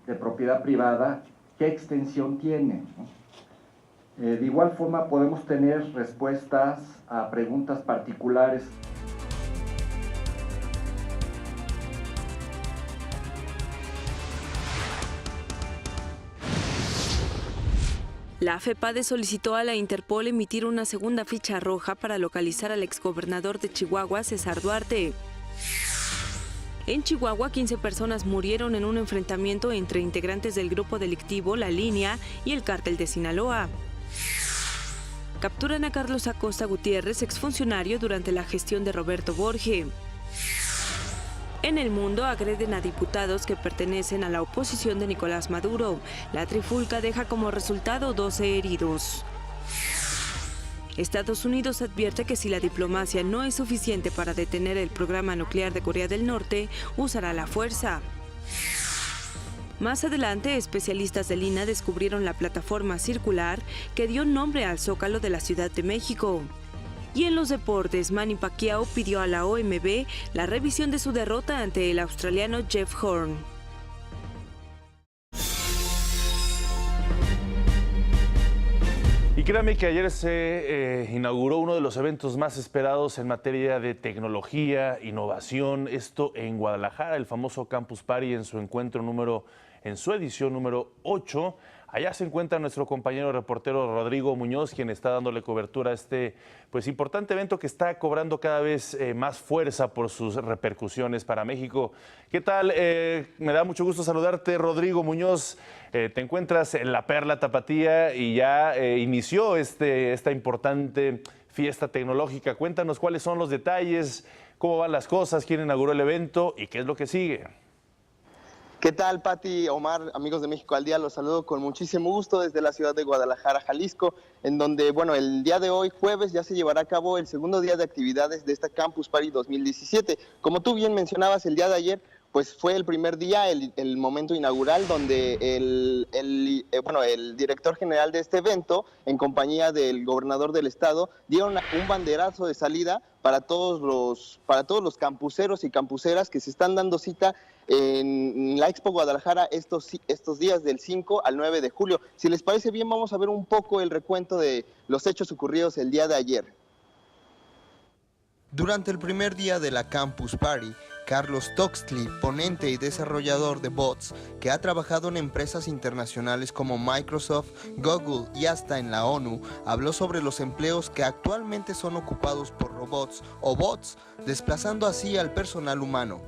de propiedad privada, qué extensión tienen, ¿no? De igual forma podemos tener respuestas a preguntas particulares. La FEPADE solicitó a la Interpol emitir una segunda ficha roja para localizar al exgobernador de Chihuahua, César Duarte. En Chihuahua, 15 personas murieron en un enfrentamiento entre integrantes del grupo delictivo La Línea y el cártel de Sinaloa. Capturan a Carlos Acosta Gutiérrez, exfuncionario durante la gestión de Roberto Borge. En el mundo, agreden a diputados que pertenecen a la oposición de Nicolás Maduro. La trifulca deja como resultado 12 heridos. Estados Unidos advierte que si la diplomacia no es suficiente para detener el programa nuclear de Corea del Norte, usará la fuerza. Más adelante, especialistas del INAH descubrieron la plataforma circular que dio nombre al Zócalo de la Ciudad de México. Y en los deportes, Manny Pacquiao pidió a la OMB la revisión de su derrota ante el australiano Jeff Horn. Créame que ayer se inauguró uno de los eventos más esperados en materia de tecnología, innovación, esto en Guadalajara, el famoso Campus Party en su edición número 8. Allá se encuentra nuestro compañero reportero Rodrigo Muñoz, quien está dándole cobertura a este importante evento que está cobrando cada vez más fuerza por sus repercusiones para México. ¿Qué tal? Me da mucho gusto saludarte, Rodrigo Muñoz. Te encuentras en la Perla Tapatía y ya inició esta importante fiesta tecnológica. Cuéntanos cuáles son los detalles, cómo van las cosas, quién inauguró el evento y qué es lo que sigue. ¿Qué tal, Pati, Omar, amigos de México al Día? Los saludo con muchísimo gusto desde la ciudad de Guadalajara, Jalisco, en donde, bueno, el día de hoy, jueves, ya se llevará a cabo el segundo día de actividades de esta Campus Party 2017. Como tú bien mencionabas, el día de ayer, pues fue el primer día, el momento inaugural, donde el director general de este evento, en compañía del gobernador del estado, dieron un banderazo de salida para todos los campuseros y campuseras que se están dando cita en la Expo Guadalajara estos días del 5 al 9 de julio. Si les parece bien, vamos a ver un poco el recuento de los hechos ocurridos el día de ayer. Durante el primer día de la Campus Party, Carlos Toxtli, ponente y desarrollador de bots, que ha trabajado en empresas internacionales como Microsoft, Google y hasta en la ONU, habló sobre los empleos que actualmente son ocupados por robots o bots, desplazando así al personal humano.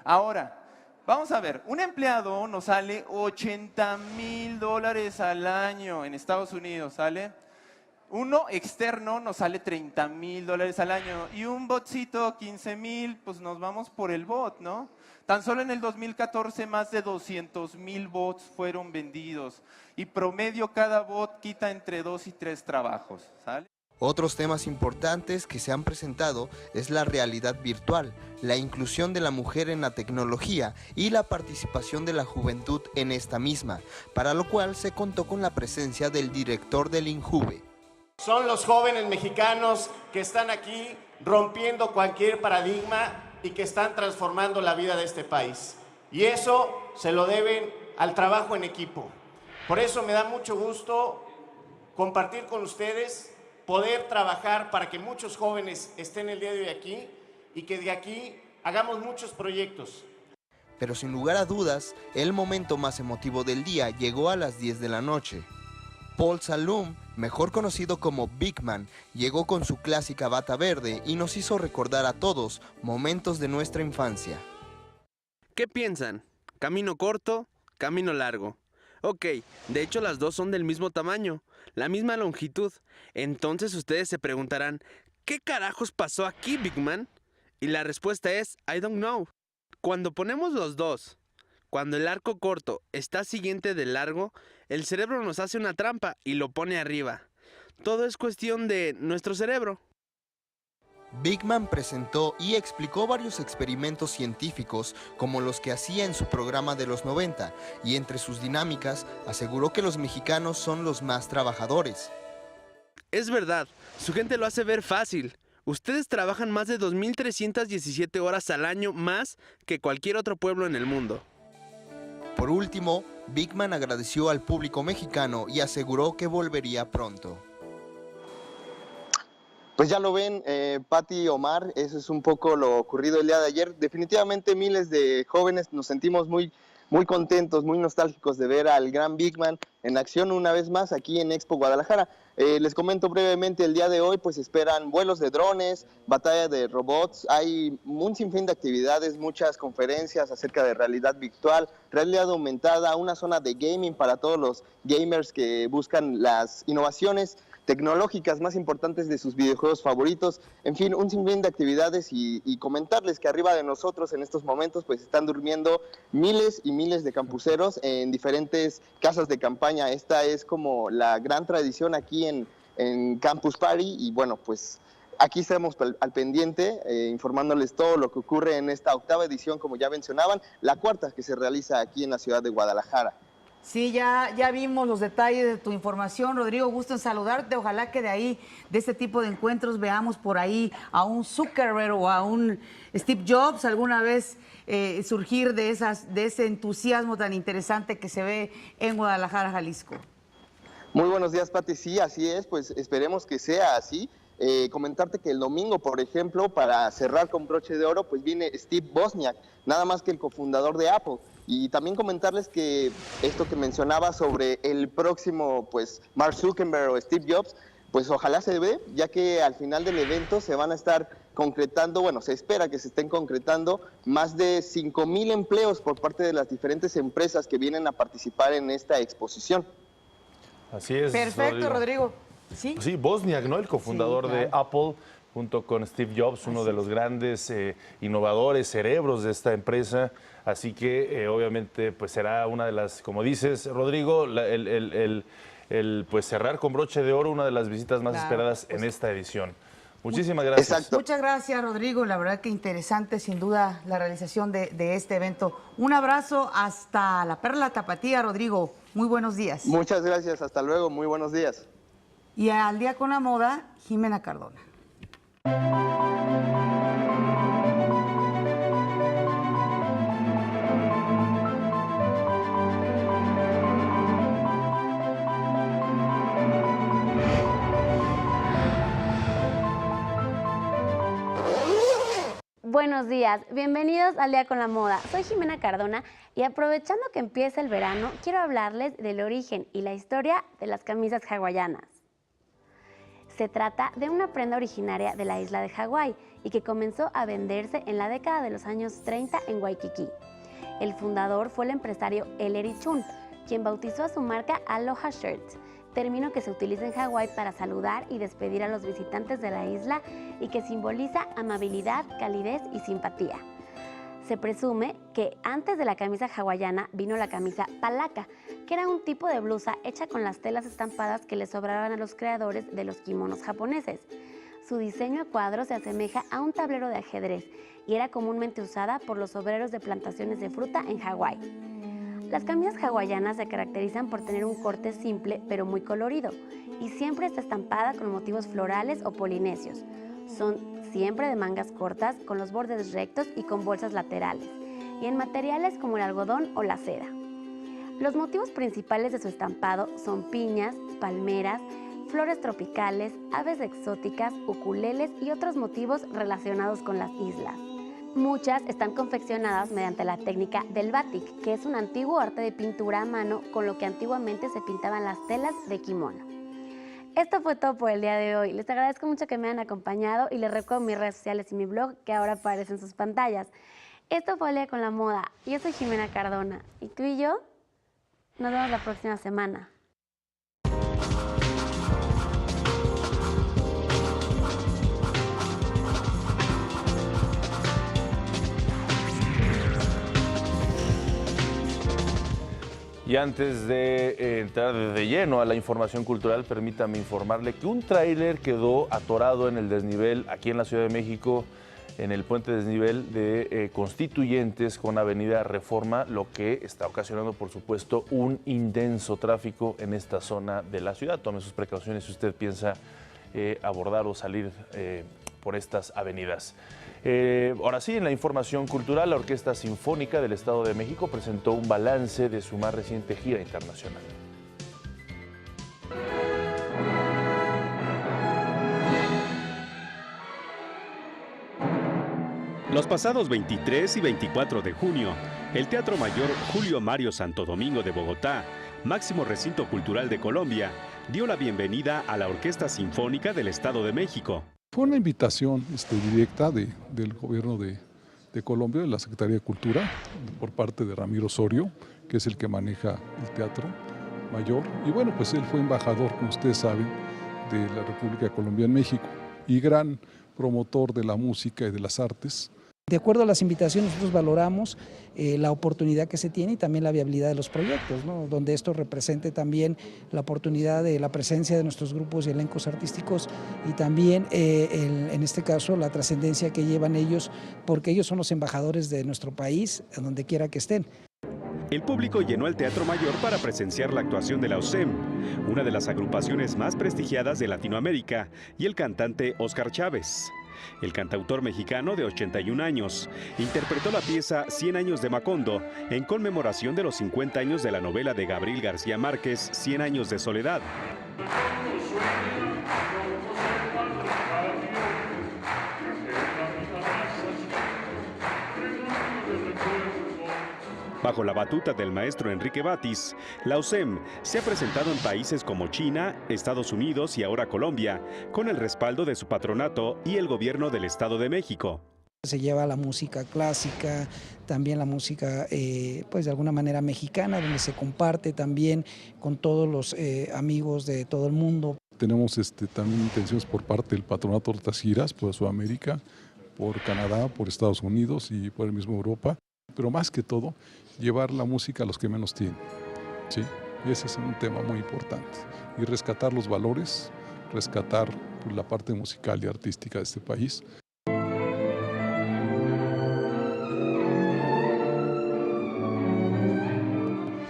Ahora, vamos a ver, un empleado nos sale $80,000 al año en Estados Unidos, ¿sale? Uno externo nos sale $30,000 al año y un botcito 15,000, pues nos vamos por el bot, ¿no? Tan solo en el 2014 más de 200,000 bots fueron vendidos y promedio cada bot quita entre 2 y 3 trabajos, ¿sale? Otros temas importantes que se han presentado es la realidad virtual, la inclusión de la mujer en la tecnología y la participación de la juventud en esta misma, para lo cual se contó con la presencia del director del INJUVE. Son los jóvenes mexicanos que están aquí rompiendo cualquier paradigma y que están transformando la vida de este país. Y eso se lo deben al trabajo en equipo. Por eso me da mucho gusto compartir con ustedes, poder trabajar para que muchos jóvenes estén el día de hoy aquí y que de aquí hagamos muchos proyectos. Pero sin lugar a dudas, el momento más emotivo del día llegó a las 10 de la noche. Paul Salum, mejor conocido como Big Man, llegó con su clásica bata verde y nos hizo recordar a todos momentos de nuestra infancia. ¿Qué piensan? ¿Camino corto? ¿Camino largo? Ok, de hecho las dos son del mismo tamaño, la misma longitud. Entonces ustedes se preguntarán, ¿qué carajos pasó aquí, Big Man? Y la respuesta es, I don't know. Cuando ponemos los dos, cuando el arco corto está siguiente del largo, el cerebro nos hace una trampa y lo pone arriba. Todo es cuestión de nuestro cerebro. Big Man presentó y explicó varios experimentos científicos como los que hacía en su programa de los 90 y entre sus dinámicas aseguró que los mexicanos son los más trabajadores. Es verdad, su gente lo hace ver fácil. Ustedes trabajan más de 2,317 horas al año más que cualquier otro pueblo en el mundo. Por último, Big Man agradeció al público mexicano y aseguró que volvería pronto. Pues ya lo ven, Pati, Omar, eso es un poco lo ocurrido el día de ayer. Definitivamente miles de jóvenes nos sentimos muy contentos, muy nostálgicos de ver al gran Big Man en acción una vez más aquí en Expo Guadalajara. Les comento brevemente, el día de hoy pues esperan vuelos de drones, batalla de robots, hay un sinfín de actividades, muchas conferencias acerca de realidad virtual, realidad aumentada, una zona de gaming para todos los gamers que buscan las innovaciones tecnológicas más importantes de sus videojuegos favoritos, en fin, un sinfín de actividades y comentarles que arriba de nosotros en estos momentos pues están durmiendo miles y miles de campuseros en diferentes casas de campaña. Esta es como la gran tradición aquí en Campus Party y bueno, pues aquí estamos al pendiente informándoles todo lo que ocurre en esta octava edición, como ya mencionaban, la cuarta que se realiza aquí en la ciudad de Guadalajara. Sí, ya vimos los detalles de tu información, Rodrigo, gusto en saludarte. Ojalá que de ahí, de este tipo de encuentros, veamos por ahí a un Zuckerberg o a un Steve Jobs alguna vez surgir de ese entusiasmo tan interesante que se ve en Guadalajara, Jalisco. Muy buenos días, Pati. Sí, así es, pues esperemos que sea así. Comentarte que el domingo, por ejemplo, para cerrar con broche de oro, pues viene Steve Wozniak, nada más que el cofundador de Apple. Y también comentarles que esto que mencionaba sobre el próximo, pues, Mark Zuckerberg o Steve Jobs, pues ojalá se dé, ya que al final del evento se van a estar concretando, bueno, se espera que se estén concretando más de 5,000 empleos por parte de las diferentes empresas que vienen a participar en esta exposición. Así es. Perfecto, Rodrigo. Sí, sí, Wozniak, ¿no? El cofundador de Apple, junto con Steve Jobs, uno de los grandes innovadores, cerebros de esta empresa. Así que obviamente pues será una de las, como dices, Rodrigo, pues cerrar con broche de oro, una de las visitas más esperadas en esta edición. Muchísimas gracias. Exacto. Muchas gracias, Rodrigo. La verdad que interesante, sin duda, la realización de este evento. Un abrazo hasta la Perla Tapatía, Rodrigo. Muy buenos días. Muchas gracias. Hasta luego. Muy buenos días. Y al Día con la Moda, Jimena Cardona. Buenos días, bienvenidos al Día con la Moda. Soy Jimena Cardona y aprovechando que empieza el verano, quiero hablarles del origen y la historia de las camisas hawaianas. Se trata de una prenda originaria de la isla de Hawái y que comenzó a venderse en la década de los años 30 en Waikiki. El fundador fue el empresario Ellery Chun, quien bautizó a su marca Aloha Shirts, término que se utiliza en Hawái para saludar y despedir a los visitantes de la isla y que simboliza amabilidad, calidez y simpatía. Se presume que antes de la camisa hawaiana vino la camisa palaka, que era un tipo de blusa hecha con las telas estampadas que le sobraban a los creadores de los kimonos japoneses. Su diseño a cuadros se asemeja a un tablero de ajedrez y era comúnmente usada por los obreros de plantaciones de fruta en Hawái. Las camisas hawaianas se caracterizan por tener un corte simple pero muy colorido y siempre está estampada con motivos florales o polinesios. Son siempre de mangas cortas, con los bordes rectos y con bolsas laterales, y en materiales como el algodón o la seda. Los motivos principales de su estampado son piñas, palmeras, flores tropicales, aves exóticas, ukuleles y otros motivos relacionados con las islas. Muchas están confeccionadas mediante la técnica del batik, que es un antiguo arte de pintura a mano con lo que antiguamente se pintaban las telas de kimono. Esto fue todo por el día de hoy. Les agradezco mucho que me hayan acompañado y les recuerdo mis redes sociales y mi blog que ahora aparecen en sus pantallas. Esto fue El Día con la Moda. Yo soy Jimena Cardona y tú y yo nos vemos la próxima semana. Y antes de entrar de lleno a la información cultural, permítame informarle que un tráiler quedó atorado en el desnivel aquí en la Ciudad de México, en el puente desnivel de Constituyentes con Avenida Reforma, lo que está ocasionando, por supuesto, un intenso tráfico en esta zona de la ciudad. Tome sus precauciones si usted piensa abordar o salir por estas avenidas. Ahora sí, en la información cultural, la Orquesta Sinfónica del Estado de México presentó un balance de su más reciente gira internacional. Los pasados 23 y 24 de junio, el Teatro Mayor Julio Mario Santo Domingo de Bogotá, máximo recinto cultural de Colombia, dio la bienvenida a la Orquesta Sinfónica del Estado de México. Fue una invitación directa del gobierno de Colombia, de la Secretaría de Cultura, por parte de Ramiro Osorio, que es el que maneja el Teatro Mayor. Y bueno, pues él fue embajador, como ustedes saben, de la República de Colombia en México y gran promotor de la música y de las artes. De acuerdo a las invitaciones, nosotros valoramos la oportunidad que se tiene y también la viabilidad de los proyectos, ¿no? Donde esto represente también la oportunidad de la presencia de nuestros grupos y elencos artísticos y también, en este caso, la trascendencia que llevan ellos, porque ellos son los embajadores de nuestro país, a donde quiera que estén. El público llenó el Teatro Mayor para presenciar la actuación de la OSEM, una de las agrupaciones más prestigiadas de Latinoamérica, y el cantante Óscar Chávez. El cantautor mexicano de 81 años interpretó la pieza 100 años de Macondo en conmemoración de los 50 años de la novela de Gabriel García Márquez, 100 años de soledad. Bajo la batuta del maestro Enrique Batis, la OCEM se ha presentado en países como China, Estados Unidos y ahora Colombia, con el respaldo de su patronato y el gobierno del Estado de México. Se lleva la música clásica, también la música, pues de alguna manera mexicana, donde se comparte también con todos los amigos de todo el mundo. Tenemos también intenciones por parte del patronato de otras giras por Sudamérica, por Canadá, por Estados Unidos y por el mismo Europa. Pero más que todo, llevar la música a los que menos tienen, ¿sí? Ese es un tema muy importante. Y rescatar los valores, rescatar la parte musical y artística de este país.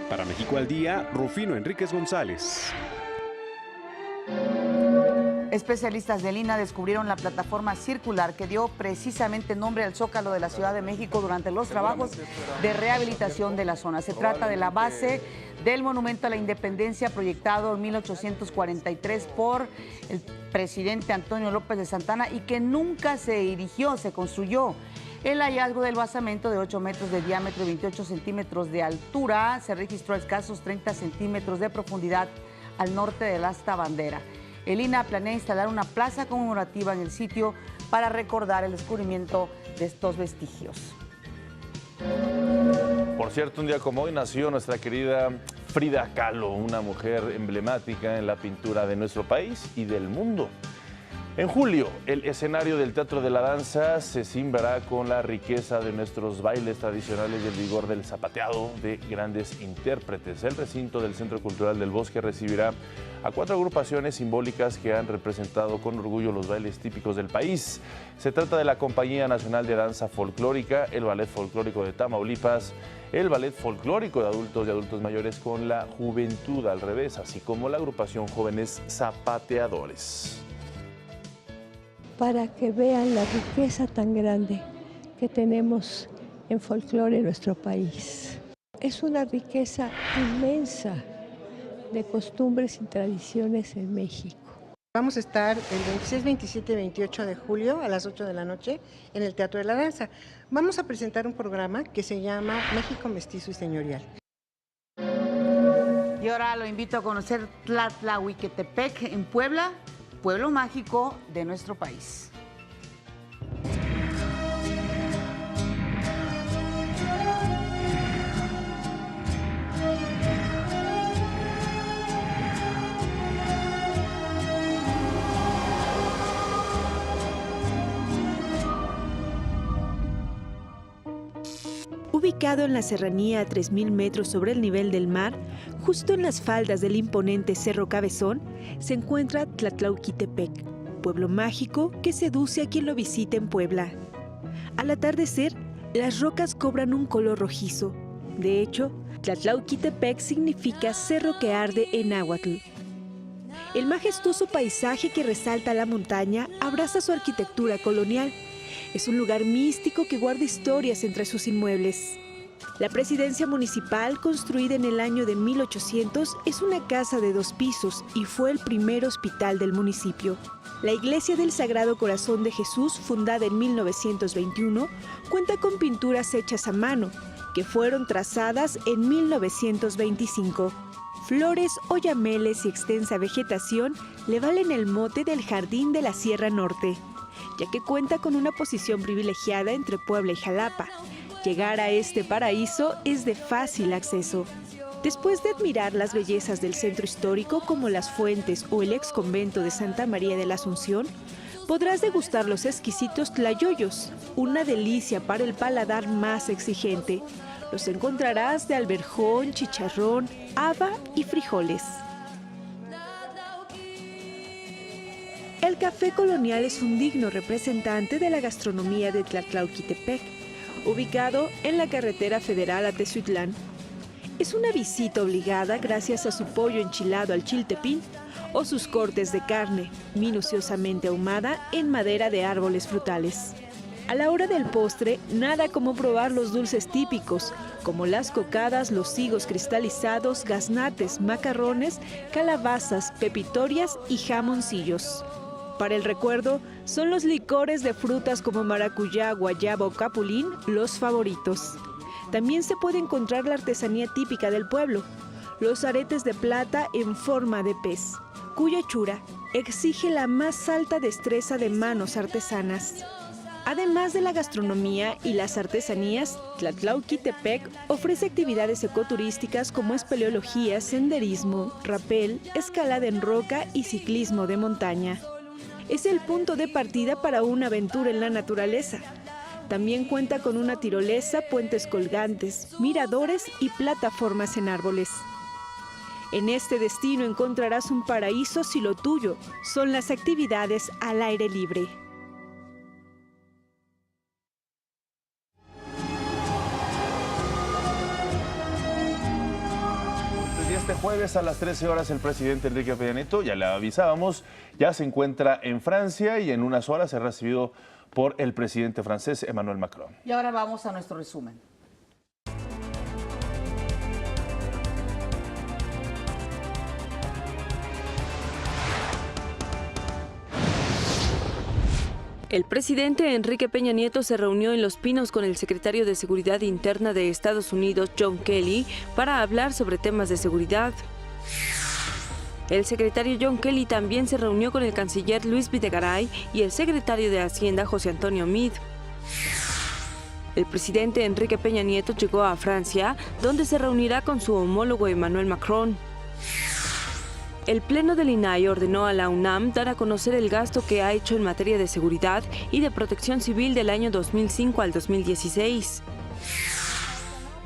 Para México al Día, Rufino Enríquez González. Especialistas del INAH descubrieron la plataforma circular que dio precisamente nombre al Zócalo de la Ciudad de México durante los trabajos de rehabilitación de la zona. Se trata de la base del Monumento a la Independencia proyectado en 1843 por el presidente Antonio López de Santana y que nunca se erigió, se construyó. El hallazgo del basamento de 8 metros de diámetro y 28 centímetros de altura se registró a escasos 30 centímetros de profundidad al norte del asta bandera. El INAH planea instalar una plaza conmemorativa en el sitio para recordar el descubrimiento de estos vestigios. Por cierto, un día como hoy nació nuestra querida Frida Kahlo, una mujer emblemática en la pintura de nuestro país y del mundo. En julio, el escenario del Teatro de la Danza se cimbrará con la riqueza de nuestros bailes tradicionales y el vigor del zapateado de grandes intérpretes. El recinto del Centro Cultural del Bosque recibirá a 4 agrupaciones simbólicas que han representado con orgullo los bailes típicos del país. Se trata de la Compañía Nacional de Danza Folclórica, el Ballet Folclórico de Tamaulipas, el Ballet Folclórico de Adultos y Adultos Mayores con la Juventud al Revés, así como la agrupación Jóvenes Zapateadores. Para que vean la riqueza tan grande que tenemos en folclore en nuestro país. Es una riqueza inmensa de costumbres y tradiciones en México. Vamos a estar el 26, 27 y 28 de julio a las 8 de la noche en el Teatro de la Danza. Vamos a presentar un programa que se llama México Mestizo y Señorial. Y ahora lo invito a conocer Tlatlahuiquetepec en Puebla, pueblo mágico de nuestro país. Ubicado en la serranía a 3.000 metros sobre el nivel del mar, justo en las faldas del imponente Cerro Cabezón, se encuentra Tlatlauquitepec, pueblo mágico que seduce a quien lo visita en Puebla. Al atardecer, las rocas cobran un color rojizo. De hecho, Tlatlauquitepec significa cerro que arde en náhuatl. El majestuoso paisaje que resalta la montaña abraza su arquitectura colonial. Es un lugar místico que guarda historias entre sus inmuebles. La presidencia municipal, construida en el año de 1800, es una casa de 2 pisos y fue el primer hospital del municipio. La iglesia del Sagrado Corazón de Jesús, fundada en 1921, cuenta con pinturas hechas a mano, que fueron trazadas en 1925. Flores, oyameles y extensa vegetación le valen el mote del Jardín de la Sierra Norte, ya que cuenta con una posición privilegiada entre Puebla y Jalapa. Llegar a este paraíso es de fácil acceso. Después de admirar las bellezas del centro histórico como las fuentes o el ex convento de Santa María de la Asunción, podrás degustar los exquisitos tlayoyos, una delicia para el paladar más exigente. Los encontrarás de alberjón, chicharrón, haba y frijoles. El café colonial es un digno representante de la gastronomía de Tlatlauquitepec, ubicado en la carretera federal a Tezuitlán. Es una visita obligada gracias a su pollo enchilado al chiltepín o sus cortes de carne, minuciosamente ahumada en madera de árboles frutales. A la hora del postre, nada como probar los dulces típicos, como las cocadas, los higos cristalizados, gaznates, macarrones, calabazas, pepitorias y jamoncillos. Para el recuerdo, son los licores de frutas como maracuyá, guayaba o capulín los favoritos. También se puede encontrar la artesanía típica del pueblo, los aretes de plata en forma de pez, cuya hechura exige la más alta destreza de manos artesanas. Además de la gastronomía y las artesanías, Tlatlauquitepec ofrece actividades ecoturísticas como espeleología, senderismo, rapel, escalada en roca y ciclismo de montaña. Es el punto de partida para una aventura en la naturaleza. También cuenta con una tirolesa, puentes colgantes, miradores y plataformas en árboles. En este destino encontrarás un paraíso si lo tuyo son las actividades al aire libre. Este jueves a las 13 horas el presidente Enrique Peña Nieto, ya le avisábamos, ya se encuentra en Francia y en unas horas será recibido por el presidente francés Emmanuel Macron. Y ahora vamos a nuestro resumen. El presidente Enrique Peña Nieto se reunió en Los Pinos con el secretario de Seguridad Interna de Estados Unidos, John Kelly, para hablar sobre temas de seguridad. El secretario John Kelly también se reunió con el canciller Luis Videgaray y el secretario de Hacienda, José Antonio Meade. El presidente Enrique Peña Nieto llegó a Francia, donde se reunirá con su homólogo Emmanuel Macron. El Pleno del INAI ordenó a la UNAM dar a conocer el gasto que ha hecho en materia de seguridad y de protección civil del año 2005 al 2016.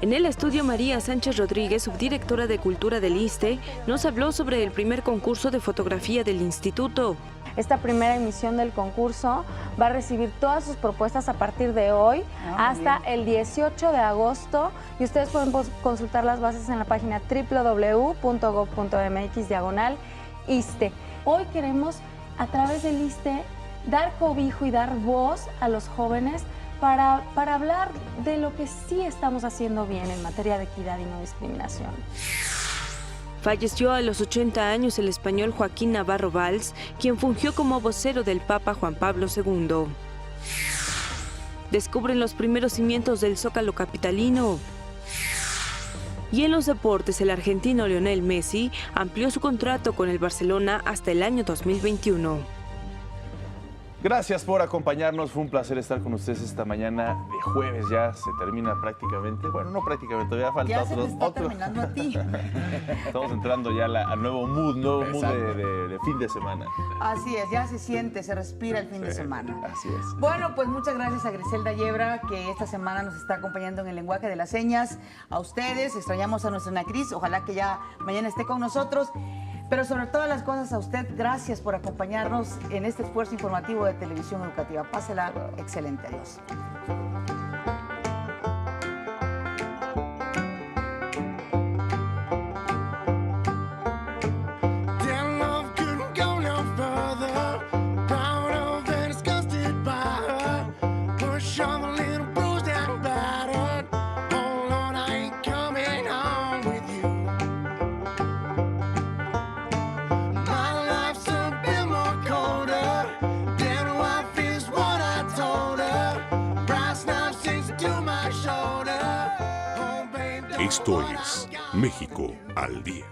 En el estudio, María Sánchez Rodríguez, subdirectora de Cultura del ISSSTE, nos habló sobre el primer concurso de fotografía del instituto. Esta primera emisión del concurso va a recibir todas sus propuestas a partir de hoy hasta el 18 de agosto y ustedes pueden consultar las bases en la página www.gov.mx/ISSSTE. Hoy queremos, a través del ISSSTE, dar cobijo y dar voz a los jóvenes para hablar de lo que sí estamos haciendo bien en materia de equidad y no discriminación. Falleció a los 80 años el español Joaquín Navarro Valls, quien fungió como vocero del Papa Juan Pablo II. Descubren los primeros cimientos del Zócalo capitalino. Y en los deportes, el argentino Lionel Messi amplió su contrato con el Barcelona hasta el año 2021. Gracias por acompañarnos, fue un placer estar con ustedes esta mañana de jueves, ya se termina prácticamente, bueno, no prácticamente, todavía falta ya se te está terminando a ti. Estamos entrando ya al nuevo mood de fin de semana. Así es, ya se siente, se respira el fin de semana. Así es. Bueno, pues muchas gracias a Griselda Yebra, que esta semana nos está acompañando en el lenguaje de las señas. A ustedes, extrañamos a nuestra Ana Cris, ojalá que ya mañana esté con nosotros. Pero sobre todas las cosas, a usted, gracias por acompañarnos en este esfuerzo informativo de Televisión Educativa. Pásela excelente. Adiós. Esto es México al Día.